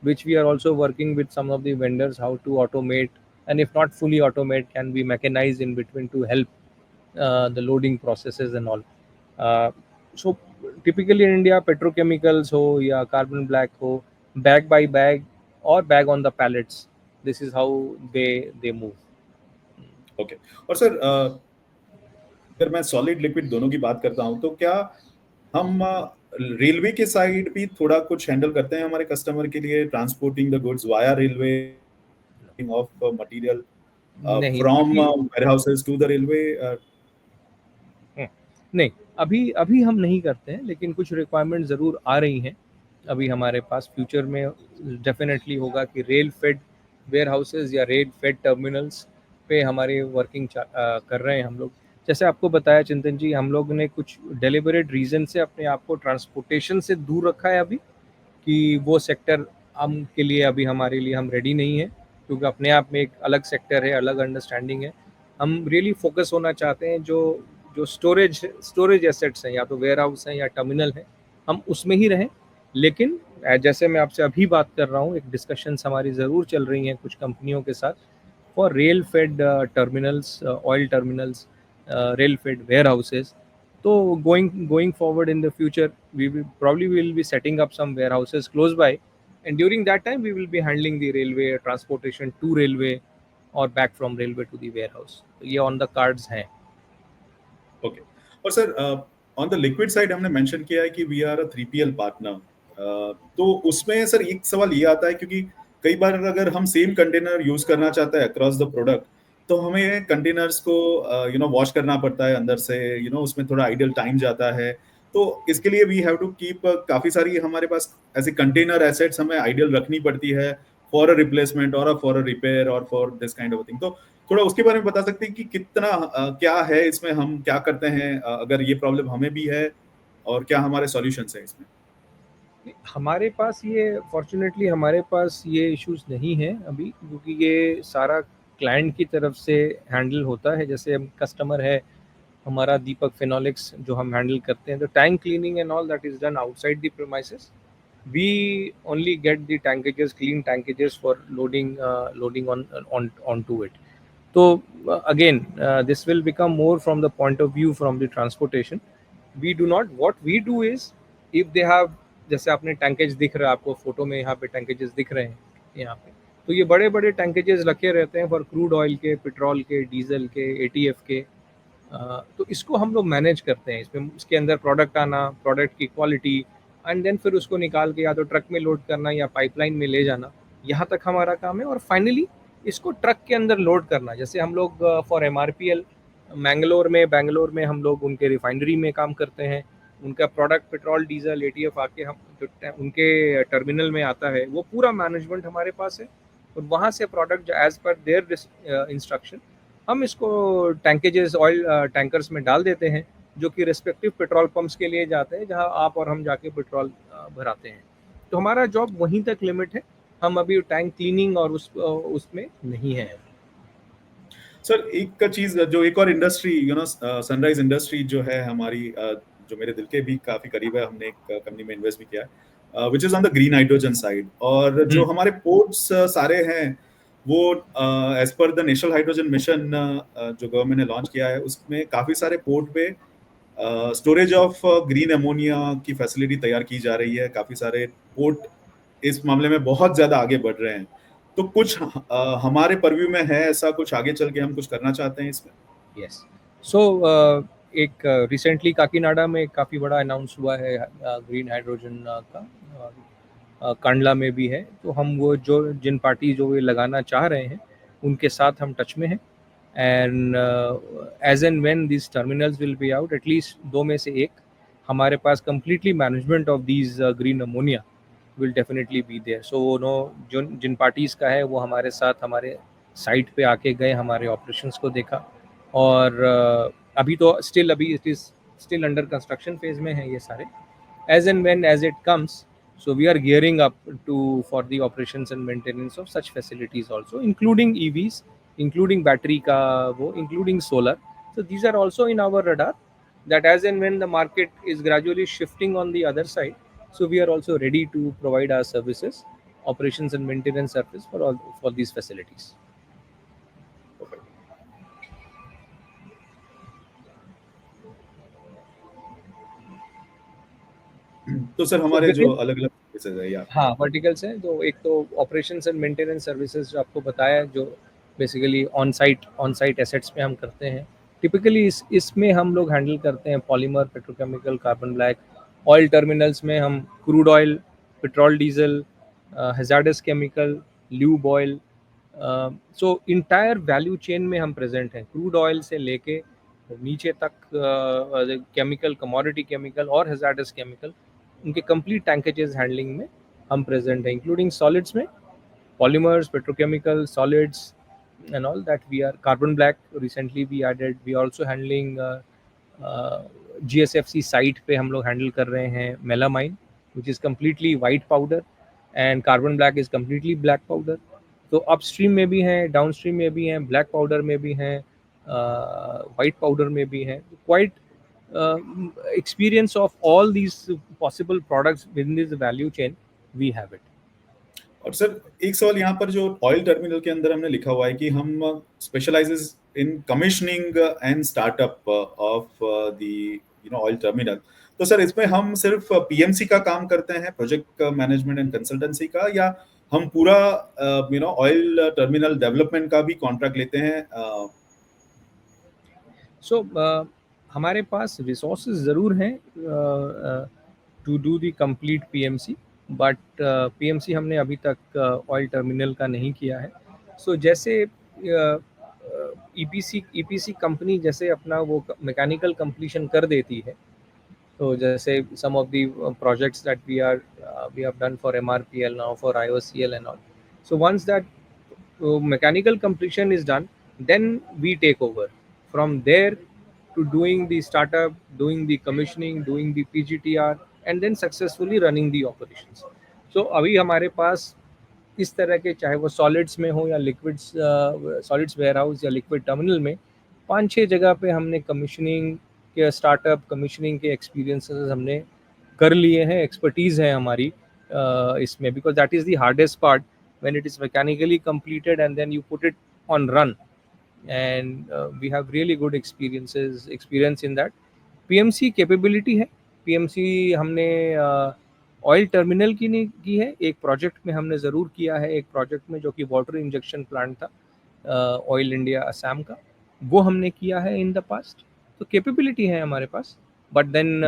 which we are also working with some of the vendors how to automate, and if not fully automate, can be mechanized in between to help the loading processes and all. So typically in India, petrochemicals ho ya carbon black ho, bag by bag or bag on the pallets, this is how they move. Okay और sir अगर मैं solid liquid दोनों की बात करता हूं तो क्या हम रेलवे के साइड भी थोड़ा कुछ हैंडल करते हैं हमारे कस्टमर के लिए transporting the goods via railway of material नहीं फ्रॉम अभी, वेयरहाउसेस टू द रेलवे नहीं अभी अभी हम नहीं करते हैं, लेकिन कुछ रिक्वायरमेंट ज़रूर आ रही हैं अभी हमारे पास। फ्यूचर में डेफिनेटली होगा कि रेल फेड वेयर हाउसेज या रेल फेड टर्मिनल्स पे हमारे वर्किंग कर रहे हैं हम लोग। जैसे आपको बताया चिंतन जी, हम लोग ने कुछ डेलिबरेट रीज़न से अपने आप को ट्रांसपोर्टेशन से दूर रखा है अभी, कि वो सेक्टर हम के लिए अभी हमारे लिए हम रेडी नहीं है, क्योंकि अपने आप में एक अलग सेक्टर है, अलग अंडरस्टैंडिंग है। हम रियली फोकस होना चाहते हैं जो जो स्टोरेज एसेट्स हैं, या तो वेयर हाउस हैं या टर्मिनल है, हम उसमें ही रहें। लेकिन जैसे मैं आपसे अभी बात कर रहा हूँ, एक डिस्कशंस हमारी ज़रूर चल रही हैं कुछ कंपनियों के साथ for rail fed terminals, oil terminals, rail fed warehouses. तो going forward in the future, we will be setting up some warehouses close by, and during that time we will be handling the railway transportation to railway or back from railway to the warehouse. तो ये on the cards हैं। Okay और sir on the liquid side हमने mention किया है कि we are a 3PL partner तो उसमें सर एक सवाल ये आता है क्योंकि कई बार अगर हम सेम कंटेनर यूज करना चाहते हैं अक्रॉस द प्रोडक्ट तो हमें कंटेनर्स को वॉश करना पड़ता है अंदर से उसमें थोड़ा आइडियल टाइम जाता है तो इसके लिए वी हैव टू कीप काफी सारी हमारे पास ऐसे कंटेनर एसेट्स हमें आइडियल रखनी पड़ती है फॉर अ रिप्लेसमेंट और फॉर अ रिपेयर और for this kind of thing तो थोड़ा उसके बारे में बता सकते हैं कि कितना क्या है इसमें हम क्या करते हैं अगर ये प्रॉब्लम हमें भी है और क्या हमारे सॉल्यूशंस हैं इसमें हमारे पास ये फॉर्चुनेटली हमारे पास ये इश्यूज नहीं है अभी, क्योंकि ये सारा क्लाइंट की तरफ से हैंडल होता है। जैसे कस्टमर है हमारा दीपक फिनोलिक्स, जो हम हैंडल करते हैं, तो tank cleaning and all that is done outside the premises. We only get the tankages, clean tankages for loading onto it. So again, this will become more from the point of view from the transportation. We do not, what we do is, if they have, जैसे आपने टैंकेज दिख रहा है, आपको photo में यहाँ पे टैंकेजेस दिख रहे हैं यहाँ पे, तो ये बड़े बड़े टैंकेजेस रखे रहते हैं फॉर क्रूड ऑयल के, पेट्रोल के, डीजल के, एटीएफ के। तो इसको हम लोग मैनेज करते हैं। इसमें इसके अंदर प्रोडक्ट आना, प्रोडक्ट की क्वालिटी, एंड देन फिर उसको निकाल के या तो ट्रक में लोड करना या पाइपलाइन में ले जाना, यहाँ तक हमारा काम है। और फाइनली इसको ट्रक के अंदर लोड करना। जैसे हम लोग फॉर MRPL बैंगलोर में हम लोग उनके रिफाइनरी में काम करते हैं। उनका प्रोडक्ट पेट्रोल, डीजल, एटीएफ आके हम जो उनके टर्मिनल में आता है, वो पूरा मैनेजमेंट हमारे पास है। और वहाँ से product as per their instruction हम इसको टैंकेजेस, ऑयल टैंकर्स में डाल देते हैं, जो कि रिस्पेक्टिव पेट्रोल पंप्स के लिए जाते हैं, जहां आप और हम जाके पेट्रोल भराते हैं। तो हमारा जॉब वहीं तक लिमिट है, हम अभी टैंक क्लीनिंग और उसमें नहीं है। सर एक चीज जो एक और इंडस्ट्री सनराइज इंडस्ट्री जो है हमारी जो मेरे दिल के भी काफी करीब है हमने एक कंपनी में इन्वेस्ट भी किया है which is on the green hydrogen side और जो हमारे पोर्ट्स सारे हैं वो as per the national hydrogen mission जो गवर्नमेंट ने लॉन्च किया है उसमें काफी सारे पोर्ट पे स्टोरेज ऑफ ग्रीन अमोनिया की फैसिलिटी तैयार की जा रही है काफी सारे पोर्ट इस मामले में बहुत ज्यादा आगे बढ़ रहे हैं, तो कुछ हमारे परव्यू में है ऐसा कुछ आगे चल के हम कुछ करना चाहते हैं इसमें? यस। सो एक रिसेंटली काकीनाडा में काफ़ी बड़ा अनाउंस हुआ है ग्रीन हाइड्रोजन का, कांडला में भी है। तो हम वो जो जिन पार्टी जो ये लगाना चाह रहे हैं उनके साथ हम टच में हैं, and as and when this terminals will be out, एटलीस्ट 2 में से 1 हमारे पास completely management of these green ammonia will definitely be there. So no, जो जिन पार्टीज़ का है वो हमारे साथ हमारे साइट पे आके गए, हमारे ऑपरेशंस को देखा, और अभी तो अभी it is still under construction phase में है ये सारे। As and when as it comes, so we are gearing up for the operations and maintenance of such facilities also, including EVs, including battery ka including solar. So these are also in our radar, that as and when the market is gradually shifting on the other side, so we are also ready to provide our services, operations and maintenance service for these facilities. तो sir हमारे जो अलग अलग services है या हाँ, verticals हैं। तो एक तो ऑपरेशंस एंड मेंटेनेंस सर्विसेज जो आपको बताया, जो बेसिकली ऑन साइट एसेट्स में हम करते हैं। टिपिकली इसमें हम लोग हैंडल करते हैं polymer, petrochemical, carbon black. Oil terminals में हम crude oil, petrol, diesel, hazardous chemical, lube oil, so entire value chain में हम प्रेजेंट हैं, क्रूड ऑयल से लेके नीचे तक। केमिकल, कमोडिटी केमिकल और हैजार्डस केमिकल, उनके कंप्लीट टैंकेजेस हैंडलिंग में हम प्रेजेंट हैं, इंक्लूडिंग सॉलिड्स में polymers, petrochemical, solids and all that we are. Carbon black recently we added. We are also handling GSFC site पे हम लोग हैंडल कर रहे हैं melamine, which is completely white powder, and carbon black is completely black powder. तो upstream में भी हैं, डाउनस्ट्रीम में भी हैं, ब्लैक पाउडर में भी हैं, वाइट पाउडर में भी हैं। Quite experience of all these possible products within this value chain we have it. और सर एक सवाल यहाँ पर, जो ऑयल टर्मिनल के अंदर हमने लिखा हुआ है कि हम specialises in commissioning and startup of the oil terminal, तो सर इसमें हम सिर्फ पीएमसी का काम करते हैं, प्रोजेक्ट मैनेजमेंट एंड कंसल्टेंसी का, या हम पूरा ऑयल टर्मिनल डेवलपमेंट का भी कॉन्ट्रैक्ट लेते हैं? सो हमारे पास रिसोर्सेज ज़रूर हैं to do the complete PMC, but PMC हमने अभी तक ऑयल टर्मिनल का नहीं किया है। सो जैसे ईपीसी कंपनी जैसे अपना वो मैकेनिकल कंप्लीशन कर देती है, तो जैसे some of the projects that we have done for MRPL now, for IOCL and all, so once that mechanical completion is done, then we take over from there to doing the startup, doing the commissioning, doing the PGTR, and then successfully running the operations. So अभी हमारे पास इस तरह के, चाहे वो solids में हो या लिक्विड्स, सॉलिड्स वेयरहाउस या लिक्विड टर्मिनल में, 5-6 जगह पे हमने कमिश्निंग के, स्टार्टअप कमिश्निंग के एक्सपीरियंसेस हमने कर लिए हैं, एक्सपर्टीज़ है हमारी इसमें, because that is the hardest part when it is mechanically completed and then you put it on run, and we have really good experience in that. PMC capability है, PMC हमने oil terminal की नहीं की है, एक project में हमने ज़रूर किया है, एक प्रोजेक्ट में जो कि वाटर इंजेक्शन प्लांट था ऑयल इंडिया असम का, वो हमने किया है इन द पास्ट। तो कैपेबिलिटी है हमारे पास, but then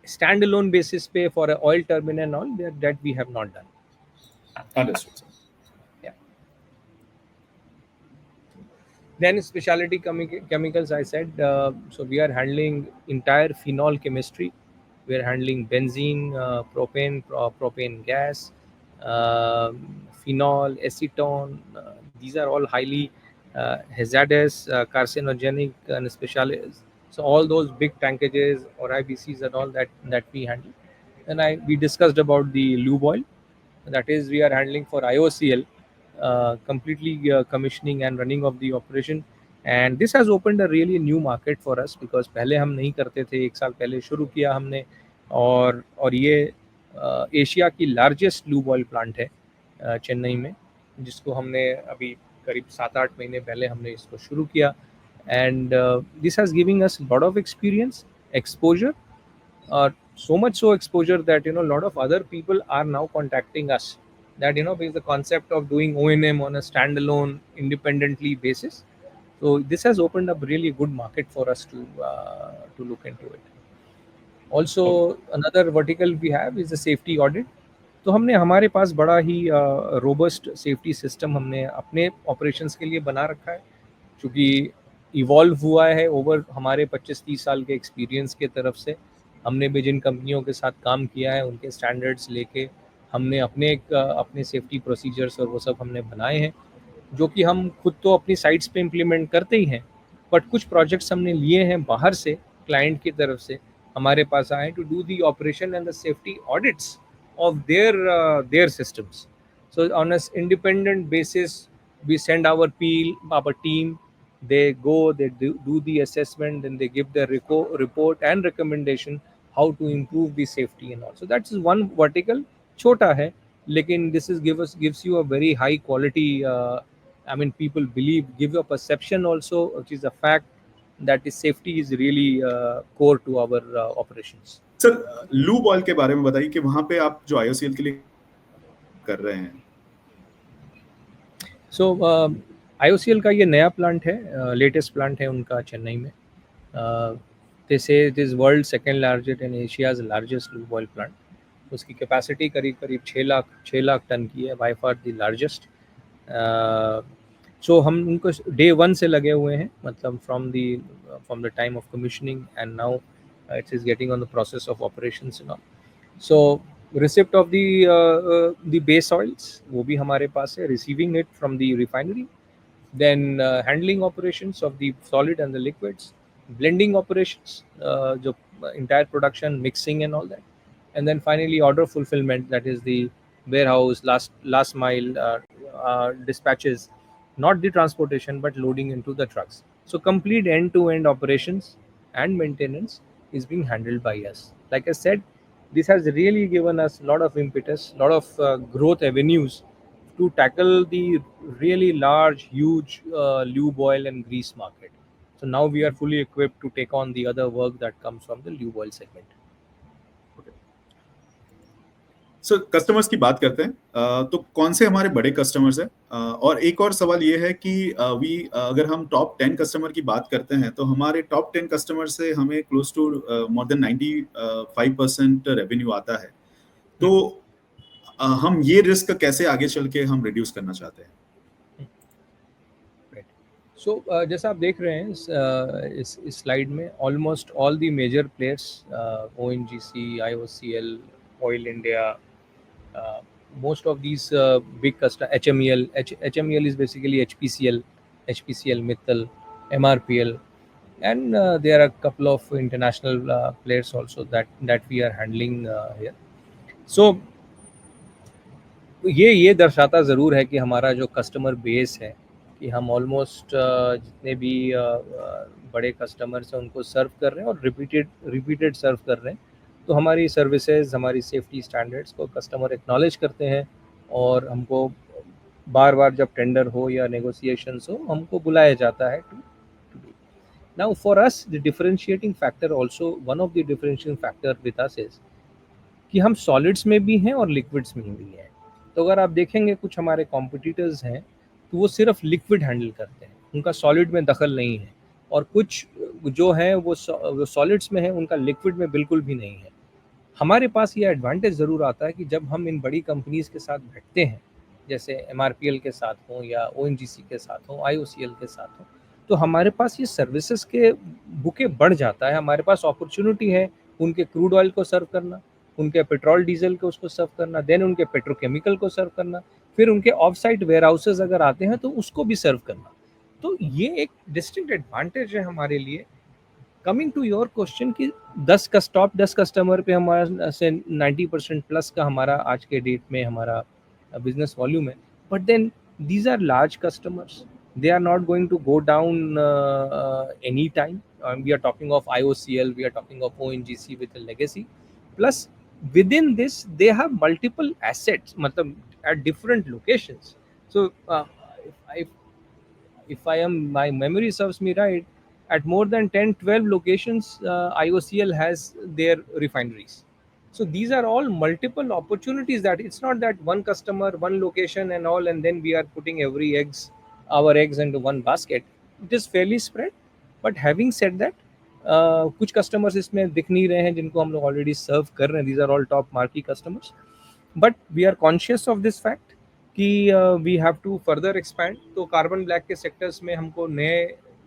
stand alone basis पे for oil terminal all that we have not done. Understood. Then specialty chemicals, I said, so we are handling entire phenol chemistry. We are handling benzene, propane gas, phenol, acetone. These are all highly hazardous, carcinogenic, and specialties. So all those big tankages or IBCs and all that we handle. Then we discussed about the lube oil. That is, we are handling for IOCL. Completely commissioning and running of the operation, and this has opened a really new market for us, because पहले हम नहीं करते थे, 1 साल पहले शुरू किया हमने, और ये एशिया की लार्जेस्ट लूब ऑयल प्लांट है चेन्नई में, जिसको हमने अभी करीब 7-8 महीने पहले हमने इसको शुरू किया, and this has giving us lot of experience, exposure, और so much so exposure that a lot of other people are now contacting us, that because the concept of doing O&M on a standalone independently basis. So this has opened up really good market for us to look into it. Okay. Also another vertical we have is the safety audit. तो हमने हमारे पास बड़ा ही robust safety system हमने अपने operations के लिए बना रखा है, क्योंकि इवॉल्व हुआ है ओवर हमारे 25-30 साल के एक्सपीरियंस के तरफ से। हमने भी जिन कंपनियों के साथ काम किया है उनके स्टैंडर्ड्स लेके हमने अपने सेफ्टी प्रोसीजर्स और वो सब हमने बनाए हैं, जो कि हम खुद तो अपनी साइट्स पे इम्प्लीमेंट करते ही हैं, बट कुछ प्रोजेक्ट्स हमने लिए हैं बाहर से, क्लाइंट की तरफ से हमारे पास आए to do the operation and the safety audits of their systems. So on an independent basis, we send our team. They go, they do the assessment, then they give their report and recommendation how to improve the safety and all. So that's one vertical. Chota hai, lekin this is gives you a very high quality. I mean, people give you a perception also, which is a fact that is safety is really core to our operations. Sir lube oil के बारे में बताइए कि वहां पे आप जो IOCL के लिए कर रहे हैं। सो IOCL का ये नया प्लांट है, लेटेस्ट प्लांट है उनका चेन्नई में। दे से it is world second largest and Asia's largest lube oil plant. उसकी कैपेसिटी करीब करीब 6 लाख टन की है, बाय फार द लार्जेस्ट। सो हम उनको डे 1 से लगे हुए हैं, मतलब from the time of commissioning and now it is getting on the process of operations and all. So receipt of the base oils वो भी हमारे पास है, receiving it from the refinery, then handling operations of the solid and the liquids, blending operations, जो entire production, mixing and all that, and then finally order fulfillment, that is the warehouse, last mile dispatches, not the transportation but loading into the trucks. So complete end-to-end operations and maintenance is being handled by us. Like I said, this has really given us a lot of impetus, a lot of growth avenues to tackle the really large, huge lube oil and grease market. So now we are fully equipped to take on the other work that comes from the lube oil segment. Sir customers की बात करते हैं, तो कौन से हमारे बड़े customers हैं, और एक और सवाल ये है कि अगर हम टॉप 10 कस्टमर की बात करते हैं तो हमारे टॉप 10 कस्टमर से हमें close to more than 95% revenue आता है, तो हम ये रिस्क कैसे आगे चल के हम रिड्यूस करना चाहते हैं। सो जैसा आप देख रहे हैं इस स्लाइड में, almost all the major players, ONGC, IOCL, oil India, most of these big customer, HMEL is basically HPCL, Mittal, MRPL, and there are a couple of international players also that we are handling here. So ये दर्शाता ज़रूर है कि हमारा जो customer base है, कि हम ऑलमोस्ट जितने भी बड़े कस्टमर्स हैं उनको सर्व कर रहे हैं और रिपीटेड सर्व कर रहे हैं। तो हमारी सर्विसेज, हमारी सेफ्टी स्टैंडर्ड्स को कस्टमर एक्नॉलेज करते हैं और हमको बार बार जब टेंडर हो या नेगोशिएशंस हो हमको बुलाया जाता है to do. Now for us the differentiating factor also, one of the differentiating factor with us is कि हम सॉलिड्स में भी हैं और लिक्विड्स में भी हैं। तो अगर आप देखेंगे कुछ हमारे कॉम्पिटिटर्स हैं तो वो सिर्फ लिक्विड हैंडल करते हैं, उनका सॉलिड में दखल नहीं है, और कुछ जो है वो सॉलिड्स में है, उनका लिक्विड में बिल्कुल भी नहीं है। हमारे पास ये एडवांटेज ज़रूर आता है कि जब हम इन बड़ी कंपनीज़ के साथ बैठते हैं, जैसे MRPL के साथ हों या ONGC के साथ हों, IOCL के साथ हों, तो हमारे पास ये सर्विसेज के बुके बढ़ जाता है। हमारे पास अपॉर्चुनिटी है उनके क्रूड ऑयल को सर्व करना, उनके पेट्रोल डीजल को उसको सर्व करना, देन उनके पेट्रोकेमिकल को सर्व करना, फिर उनके ऑफ साइट वेयर हाउसेज अगर आते हैं तो उसको भी सर्व करना। तो ये एक डिस्टिंक्ट एडवांटेज है हमारे लिए। कमिंग टू योर क्वेश्चन कि टॉप 10 कस्टमर पे हमारा से 90% प्लस का हमारा आज के डेट में हमारा बिजनेस वॉल्यूम है, but then these are large customers, they are not going to go down any time. We are talking of IOCL, we are talking of ONGC with a legacy, plus within this they have multiple assets, matlab at different locations. So if my memory serves me right, at more than 10-12 locations IOCL has their refineries. So these are all multiple opportunities, that it's not that one customer, one location and all, and then we are putting our eggs into one basket. It is fairly spread. But having said that, कुछ customers इसमें दिख नहीं रहे हैं जिनको हम लोग already serve कर रहे हैं. These are all top marquee customers. But we are conscious of this fact कि we have to further expand. तो कार्बन ब्लैक के सेक्टर्स में हमको नए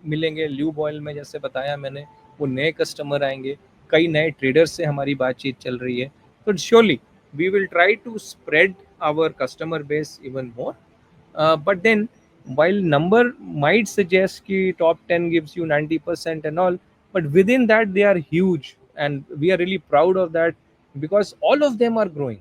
मिलेंगे. ल्यूब ऑयल में जैसे बताया मैंने, वो नए कस्टमर आएंगे. कई नए ट्रेडर्स से हमारी बातचीत चल रही है. तो surely we will try to spread our customer base even more. But then, while number might suggest कि top 10 gives you 90% and all, but within that they are huge, and we are really proud of that, because all of them are growing,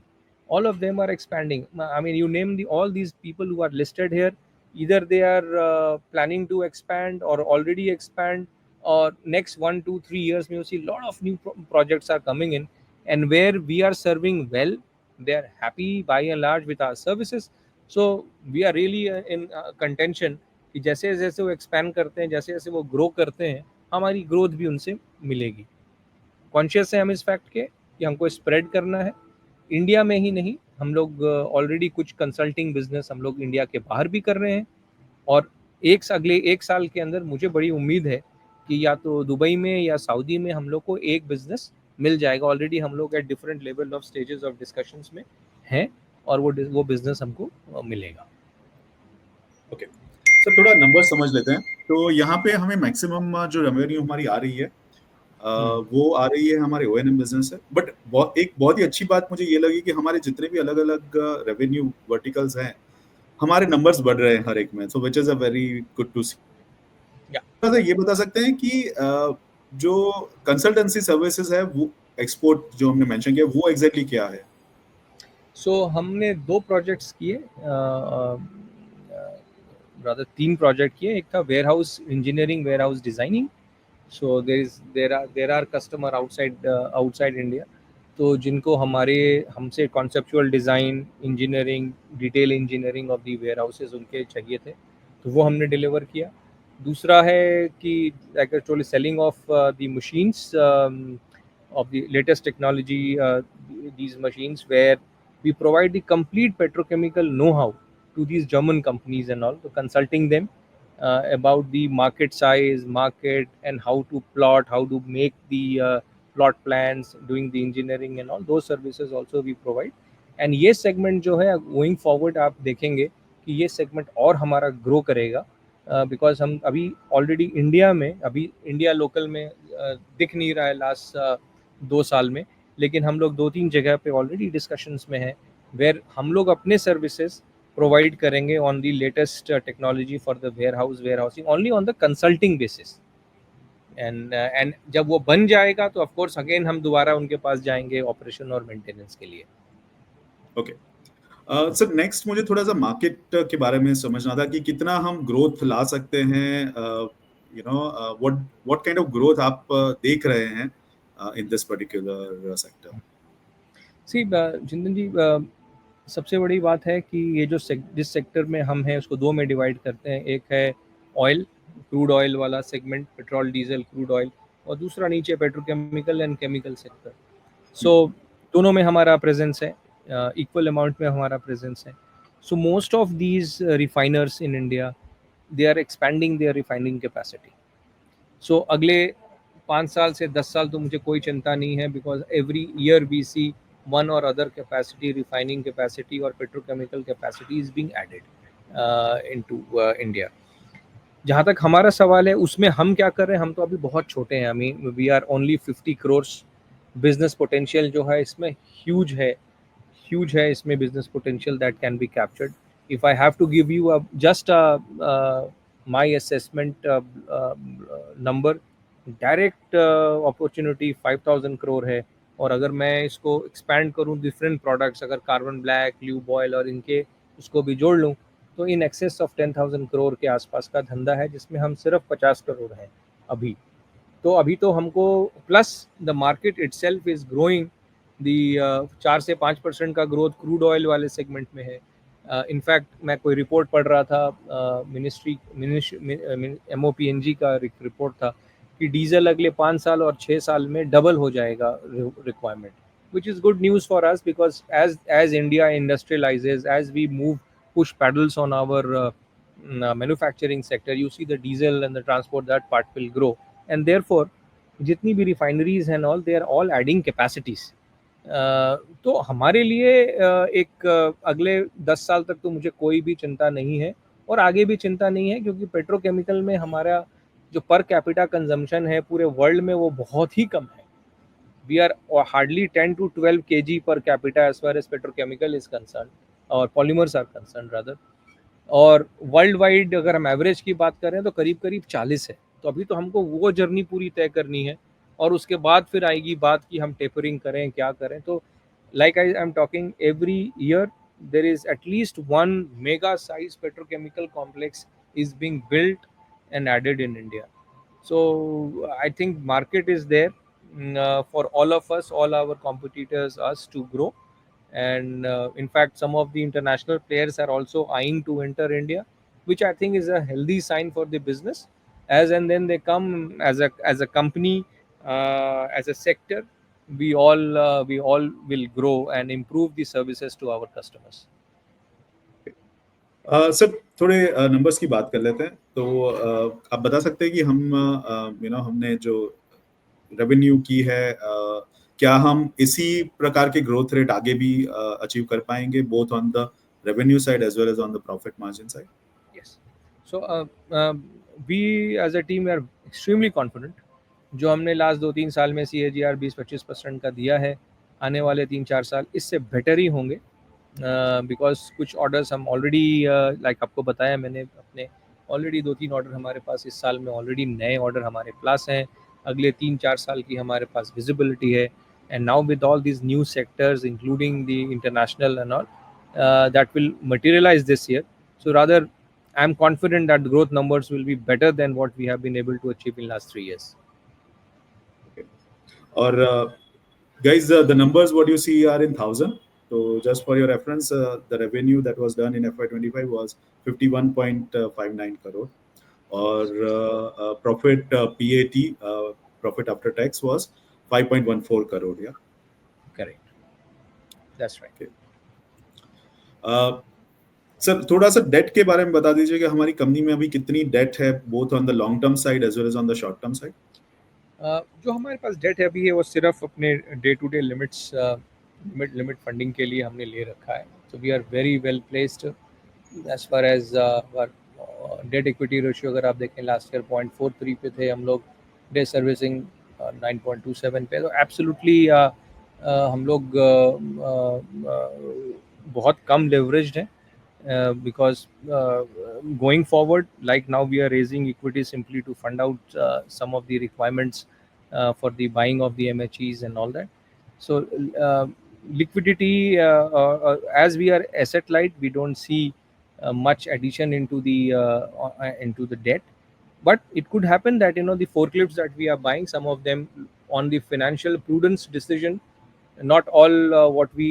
all of them are expanding. I mean, you name all these people who are listed here, either they are planning to expand or already expand, or next 1 2 3 years you see a lot of new projects are coming in, and where we are serving well, they are happy by and large with our services. So we are really in contention कि जैसे जैसे वो expand करते हैं, जैसे जैसे वो grow करते हैं, हमारी ग्रोथ भी उनसे मिलेगी. कॉन्शियस है हम इस फैक्ट के कि हमको स्प्रेड करना है. इंडिया में ही नहीं, हम लोग ऑलरेडी कुछ कंसल्टिंग बिजनेस हम लोग इंडिया के बाहर भी कर रहे हैं. और अगले 1 साल के अंदर मुझे बड़ी उम्मीद है कि या तो दुबई में या सऊदी में हम लोग को एक बिजनेस मिल जाएगा. ऑलरेडी हम लोग at different level of stages of discussions में हैं, और वो बिजनेस हमको मिलेगा. ओके सर, थोड़ा नंबर समझ लेते हैं. तो यहाँ पे हमें मैक्सिमम जो रेवेन्यू हमारी आ रही है वो आ रही है हमारे O&M बिजनेस से. बट एक बहुत ही अच्छी बात मुझे ये लगी कि हमारे जितने भी अलग अलग रेवेन्यू वर्टिकल्स हैं, हमारे नंबर्स बढ़ रहे हैं हर एक में. So which is a very good to see. तो ये बता सकते हैं कि जो कंसल्टेंसी सर्विसेज है, वो एक्सपोर्ट जो हमने मेंशन किया, वो एग्जैक्टली क्या है? सो हमने 2 प्रोजेक्ट्स किए, rather 3 प्रोजेक्ट किए. एक था warehouse engineering, warehouse designing. So there are customer outside India, तो जिनको हमसे conceptual design, engineering, detail engineering of the warehouses उनके चाहिए थे, तो वो हमने डिलीवर किया. दूसरा है कि actually selling of the machines of the latest technology, these machines, where we provide the complete petrochemical know-how to these German companies and all, so consulting them about the market size, market, and how to plot, how to make the plot plans, doing the engineering and all those services also we provide. And ये segment जो है going forward आप देखेंगे कि ये segment और हमारा grow करेगा, बिकॉज हम अभी ऑलरेडी इंडिया में, अभी इंडिया लोकल में दिख नहीं रहा है लास्ट 2 साल में, लेकिन हम लोग 2-3 जगह पे ऑलरेडी डिस्कशंस में हैं, वेयर हम लोग अपने सर्विसेज प्रोवाइड करेंगे on the latest technology for the warehousing only on the consulting basis. And जब वो बन जाएगा तो ऑफ कोर्स अगेन हम दोबारा उनके पास जाएंगे ऑपरेशन और मेंटेनेंस के लिए. ओके सर, नेक्स्ट मुझे थोड़ा सा मार्केट के बारे में समझना था कि कितना हम ग्रोथ ला सकते हैं. व्हाट काइंड ऑफ ग्रोथ आप देख रहे हैं in this particular sector? सी जिंदन जी, सबसे बड़ी बात है कि ये जो जिस सेक्टर में हम हैं उसको 2 में डिवाइड करते हैं. एक है ऑयल, क्रूड ऑयल वाला segment, petrol, diesel, crude oil, और दूसरा नीचे पेट्रोकेमिकल एंड केमिकल सेक्टर. सो दोनों में हमारा प्रेजेंस है, इक्वल अमाउंट में हमारा प्रेजेंस है. So most of these refiners in India, they are expanding their refining capacity. So अगले 5 साल से 10 साल तो मुझे कोई चिंता नहीं है, because every year we see one और अदर कैपेसिटी, रिफाइनिंग कैपेसिटी और petrochemical capacity is being added into India. जहाँ तक हमारा सवाल है उसमें हम क्या कर रहे हैं, हम तो अभी बहुत छोटे हैं. हमें we are only 50 crores. Business potential जो है इसमें ह्यूज है इसमें business potential that can be captured. If I have to give you just my assessment number, direct opportunity 5000 crore है. और अगर मैं इसको एक्सपैंड करूं डिफरेंट प्रोडक्ट्स, अगर कार्बन ब्लैक, ल्यूब ऑयल और इनके उसको भी जोड़ लूं, तो इन एक्सेस ऑफ 10,000 crore के आसपास का धंधा है, जिसमें हम सिर्फ 50 crore हैं अभी. तो अभी तो हमको, plus the market itself is growing, the 4 से 5% का ग्रोथ क्रूड ऑयल वाले सेगमेंट में है. इनफैक्ट मैं कोई रिपोर्ट पढ़ रहा था, मिनिस्ट्री MOPNG का रिपोर्ट था कि डीजल अगले 5 साल और 6 साल में डबल हो जाएगा requirement. which is good news for us, because as India industrializes, as we push pedals on our manufacturing sector, you see the diesel and the transport, that part will grow, and therefore जितनी भी refineries and all, they are all adding capacities. तो हमारे लिए एक अगले 10 साल तक तो मुझे कोई भी चिंता नहीं है, और आगे भी चिंता नहीं है, क्योंकि पेट्रोकेमिकल में हमारा जो पर कैपिटा कंजम्पशन है पूरे वर्ल्ड में, वो बहुत ही कम है. We are hardly 10 to 12 kg per capita as far as petrochemical is concerned, or polymers are concerned rather. और वर्ल्ड वाइड अगर हम एवरेज की बात करें तो करीब करीब 40 है. तो अभी तो हमको वो जर्नी पूरी तय करनी है, और उसके बाद फिर आएगी बात कि हम टेपरिंग करें, क्या करें. तो like I am talking, every year there is at least one mega size petrochemical complex is being built and added in India. So I think market is there for all of us, all our competitors, us to grow. And in fact, some of the international players are also eyeing to enter India, which I think is a healthy sign for the business. As and then they come as a company, as a sector, we all will grow and improve the services to our customers. Sir थोड़े numbers की बात कर लेते हैं. तो आप बता सकते हैं कि हम हमने जो रेवेन्यू की है, क्या हम इसी प्रकार के ग्रोथ रेट आगे भी अचीव कर पाएंगे, both on the revenue side as well as on the profit margin side? Yes. So we as a team are extremely confident. जो हमने लास्ट 2-3 साल में CAGR 20-25% का दिया है, आने वाले 3-4 साल इससे बेटर ही होंगे. बिकॉज कुछ ऑर्डर्स हम ऑलरेडी, लाइक आपको बताया मैंने, अपने ऑलरेडी 2-3 ऑर्डर हमारे पास इस साल में ऑलरेडी नए ऑर्डर हमारे पास हैं. अगले 3-4 साल की हमारे पास विजिबिलिटी है. And now with all these new sectors including the international and all, that will materialize this year. So rather, I'm confident that the growth numbers will be better than what we have been able to achieve in last 3 years. Okay. Or guys, the numbers what you see are in thousand. So just for your reference, the revenue that was done in FY25 was 51.59 crore, or profit PAT, profit after tax, was 5.14 crore. Yeah, Correct. That's right. Okay. Sir थोड़ा सा date के बारे में बता दीजिए कि हमारी company में अभी कितनी डेट है, both on the long term side as well as on the short term side? जो हमारे पास डेट है अभी है, वो सिर्फ अपने day to day limit funding के लिए हमने ले रखा है. So we are very well placed as far as debt equity ratio. अगर आप देखें लास्ट ईयर 0.43 पे थे हम लोग, डे सर्विसिंग 9.27 पे. तो एब्सोल्युटली हम लोग बहुत कम लेवरेज्ड हैं. Because going forward, like now we are raising equity simply to fund out some of the requirements for the buying of the MHEs and all that. So liquidity, as we are asset light, we don't see much addition into the debt. But it could happen that the forklifts that we are buying, some of them on the financial prudence decision, not all what we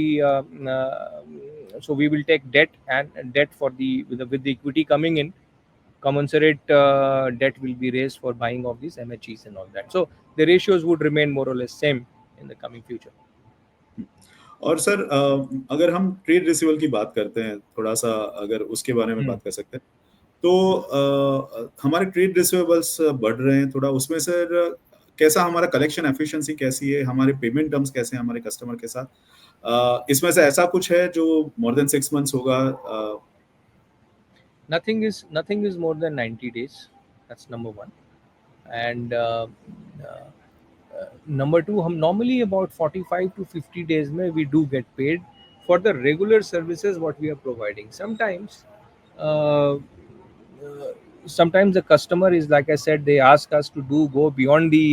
so we will take debt, and debt for with the equity coming in, commensurate debt will be raised for buying of these MHEs and all that. So the ratios would remain more or less same in the coming future. और sir अगर हम trade receivable की बात करते हैं, थोड़ा सा अगर उसके बारे में बात कर सकते हैं, तो हमारे ट्रेड रिसीवेबल्स बढ़ रहे हैं थोड़ा, उसमें सर कैसा हमारा कलेक्शन एफिशिएंसी कैसी है, हमारे पेमेंट टर्म्स कैसे हैं हमारे कस्टमर के साथ, इसमें से ऐसा कुछ है जो मोर देन 6 months होगा? Nothing is more than 90 days. That's number one. And number two, हम normally about 45 to 50 days में we do get paid for the regular services what we are providing. Sometimes the customer is, like I said, they ask us to go beyond the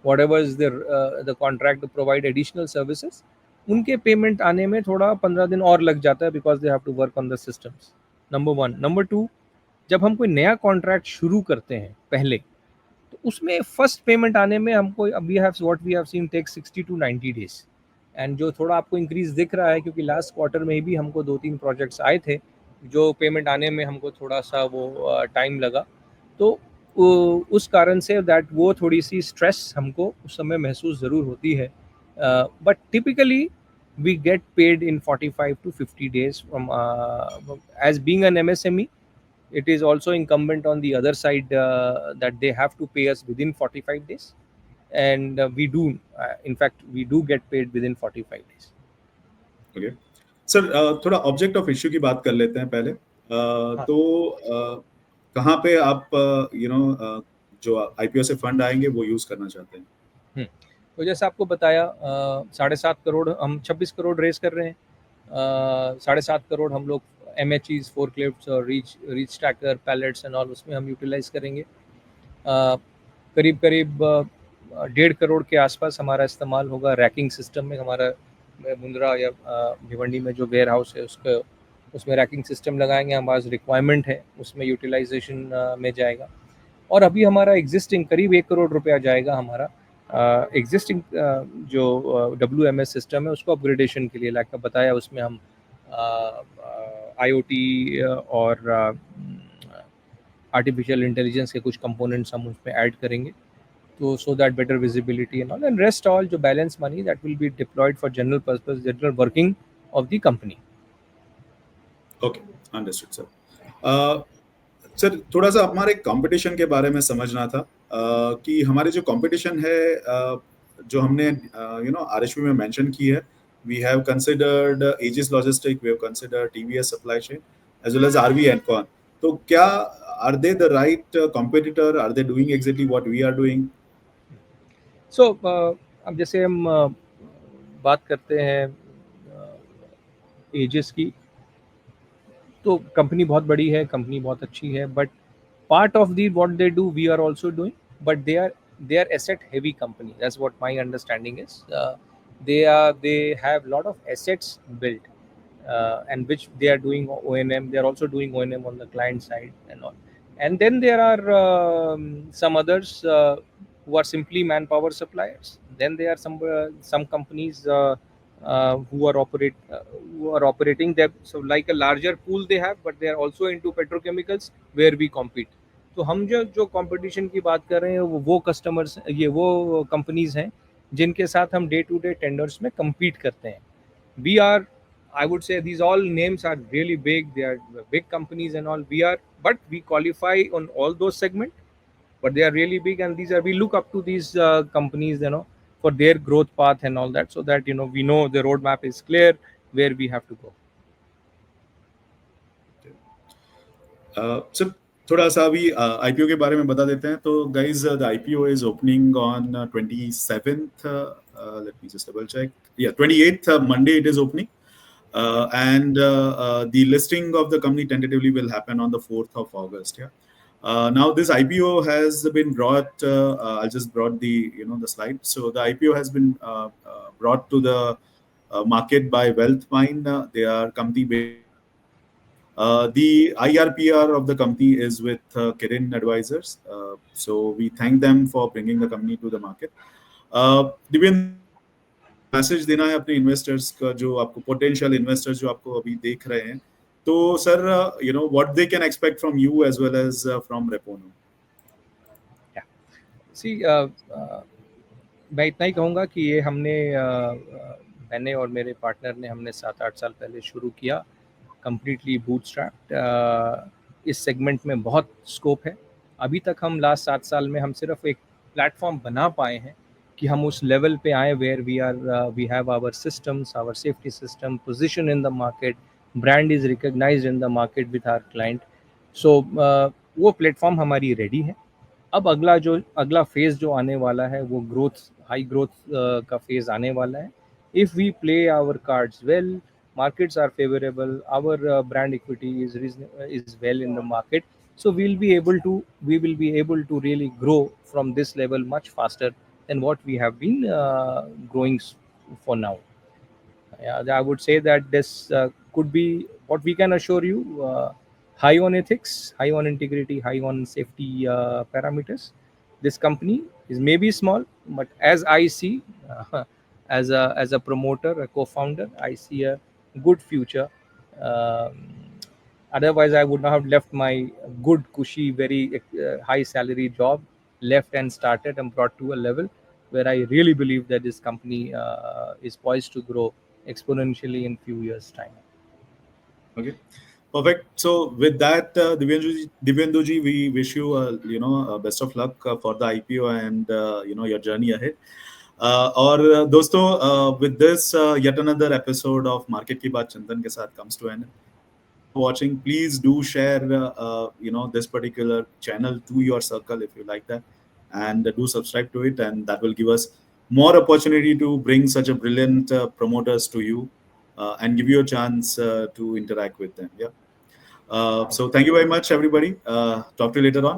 whatever is the contract to provide additional services. उनके payment आने में थोड़ा 15 दिन और लग जाता है, because they have to work on the systems. Number one. Number two, जब हम कोई नया कॉन्ट्रैक्ट शुरू करते हैं पहले, तो उसमें फर्स्ट पेमेंट आने में हमको we have seen take 60 to 90 days. And जो थोड़ा आपको इंक्रीज दिख रहा है, क्योंकि लास्ट क्वार्टर में भी हमको 2-3 प्रोजेक्ट्स आए थे जो पेमेंट आने में हमको थोड़ा सा वो टाइम लगा. तो उस कारण से दैट वो थोड़ी सी स्ट्रेस हमको उस समय महसूस ज़रूर होती है. But typically we get paid in 45 to 50 days from as being an MSME. It is also incumbent on the other side that they have to pay us within 45 days, and we do in fact we do get paid within 45 days. Okay sir, थोड़ा object of issue की बात कर लेते हैं पहले। हाँ। तो कहाँ पे आप जो आईपीओ से फंड आएंगे वो यूज करना चाहते हैं? तो जैसे आपको बताया 7.5 करोड़ हम 26 करोड़ रेज कर रहे हैं। 7.5 करोड़ हम लोग MHEs, फोर्कलिफ्ट्स और reach stacker, pallets and all उसमें हम यूटिलाइज करेंगे। करीब करीब 1.5 करोड़ के आसपास हमारा इस्तेमाल होगा रैकिंग सिस्टम में। हमारा मुंद्रा या भिवंडी में जो वेयर हाउस है उसमें रैकिंग सिस्टम लगाएंगे। हमारे पास रिक्वायरमेंट है, उसमें यूटिलाइजेशन में जाएगा। और अभी हमारा एग्जिस्टिंग करीब 1 करोड़ रुपया जाएगा हमारा एग्जिस्टिंग जो WMS सिस्टम है उसको अपग्रेडेशन के लिए। लाइक का बताया उसमें हम IoT और आर्टिफिशियल इंटेलिजेंस के कुछ कंपोनेंट्स हम उसमें ऐड करेंगे, तो so that better visibility and all, and rest all जो balance money that will be deployed for general purpose, general working of the company. Okay, understood sir. Sir थोड़ा सा हमारे कंपटीशन के बारे में समझना था कि हमारे जो कंपटीशन है जो हमने RHP में मेंशन की है, we have considered Aegis logistic, we have considered TVS supply chain as well as RV Encon. तो क्या are they the right competitor? Are they doing exactly what we are doing? So अब जैसे हम बात करते हैं एजिस की, तो कंपनी बहुत बड़ी है, कंपनी बहुत अच्छी है, but part of the what they do we are also doing, but they are asset heavy company, that's what my understanding is. they have lot of assets built and which they are doing O&M. They are also doing O&M on the client side and all. And then there are some others who are simply manpower suppliers. Then there are some companies who are operating them, so like a larger pool they have, but they are also into petrochemicals where we compete. तो हम जो competition की बात कर रहे हैं वो customers, ये वो कंपनीज हैं जिनके साथ हम डे टू डे टेंडर्स में compete करते हैं. We are, I would say these all names are really big, they are big companies and all. But we qualify on all those segments, but they are really big, and we look up to these companies, for their growth path and all that, so that we know the roadmap is clear where we have to go. Sir थोड़ा सा अभी IPO के बारे में बता देते हैं। तो guys the IPO is opening on 27th, let me just double check, 28th Monday it is opening, and the listing of the company tentatively will happen on the 4th of August. Now this IPO has been brought, I'll just brought the the slide. So the IPO has been brought to the market by Wealthmind. They are company the IRPR of the company is with Kirin Advisors. So we thank them for bringing the company to the market. Divyendra, message देना है अपने investors का, जो आपको potential investors जो आपको अभी देख रहे हैं, तो sir what they can expect from you as well as from Repono? See मैं इतना ही कहूँगा कि ये मैंने और मेरे पार्टनर ने हमने 7-8 साल पहले शुरू किया, कंप्लीटली बूटस्ट्रैप्ड। इस सेगमेंट में बहुत स्कोप है। अभी तक हम लास्ट 7 साल में हम सिर्फ एक प्लेटफॉर्म बना पाए हैं कि हम उस लेवल पे आए where we have our systems, our safety system, position in the market, brand is recognised in the market with our client. So वो प्लेटफॉर्म हमारी रेडी है। अब अगला फेज जो आने वाला है वो हाई ग्रोथ का फेज आने वाला है। If we play our cards well, markets are favorable, our brand equity is well in the market, so we will be able to really grow from this level much faster than what we have been growing for now. I would say that this could be what we can assure you, high on ethics, high on integrity, high on safety parameters. This company is maybe small, but as I see, as a promoter, a co-founder, I see a good future. Otherwise I would not have left my good cushy very high salary job, left and started and brought to a level where I really believe that this company is poised to grow exponentially in few years' time. Okay, perfect. So with that, Divyenduji, we wish you, best of luck for the IPO and your journey ahead. और दोस्तों, with this, yet another episode of Market की बात चंदन के साथ comes to an end. Watching, please do share this particular channel to your circle if you like that, and do subscribe to it, and that will give us more opportunity to bring such a brilliant promoters to you, and give you a chance to interact with them. Yeah. So thank you very much, everybody. Talk to you later on.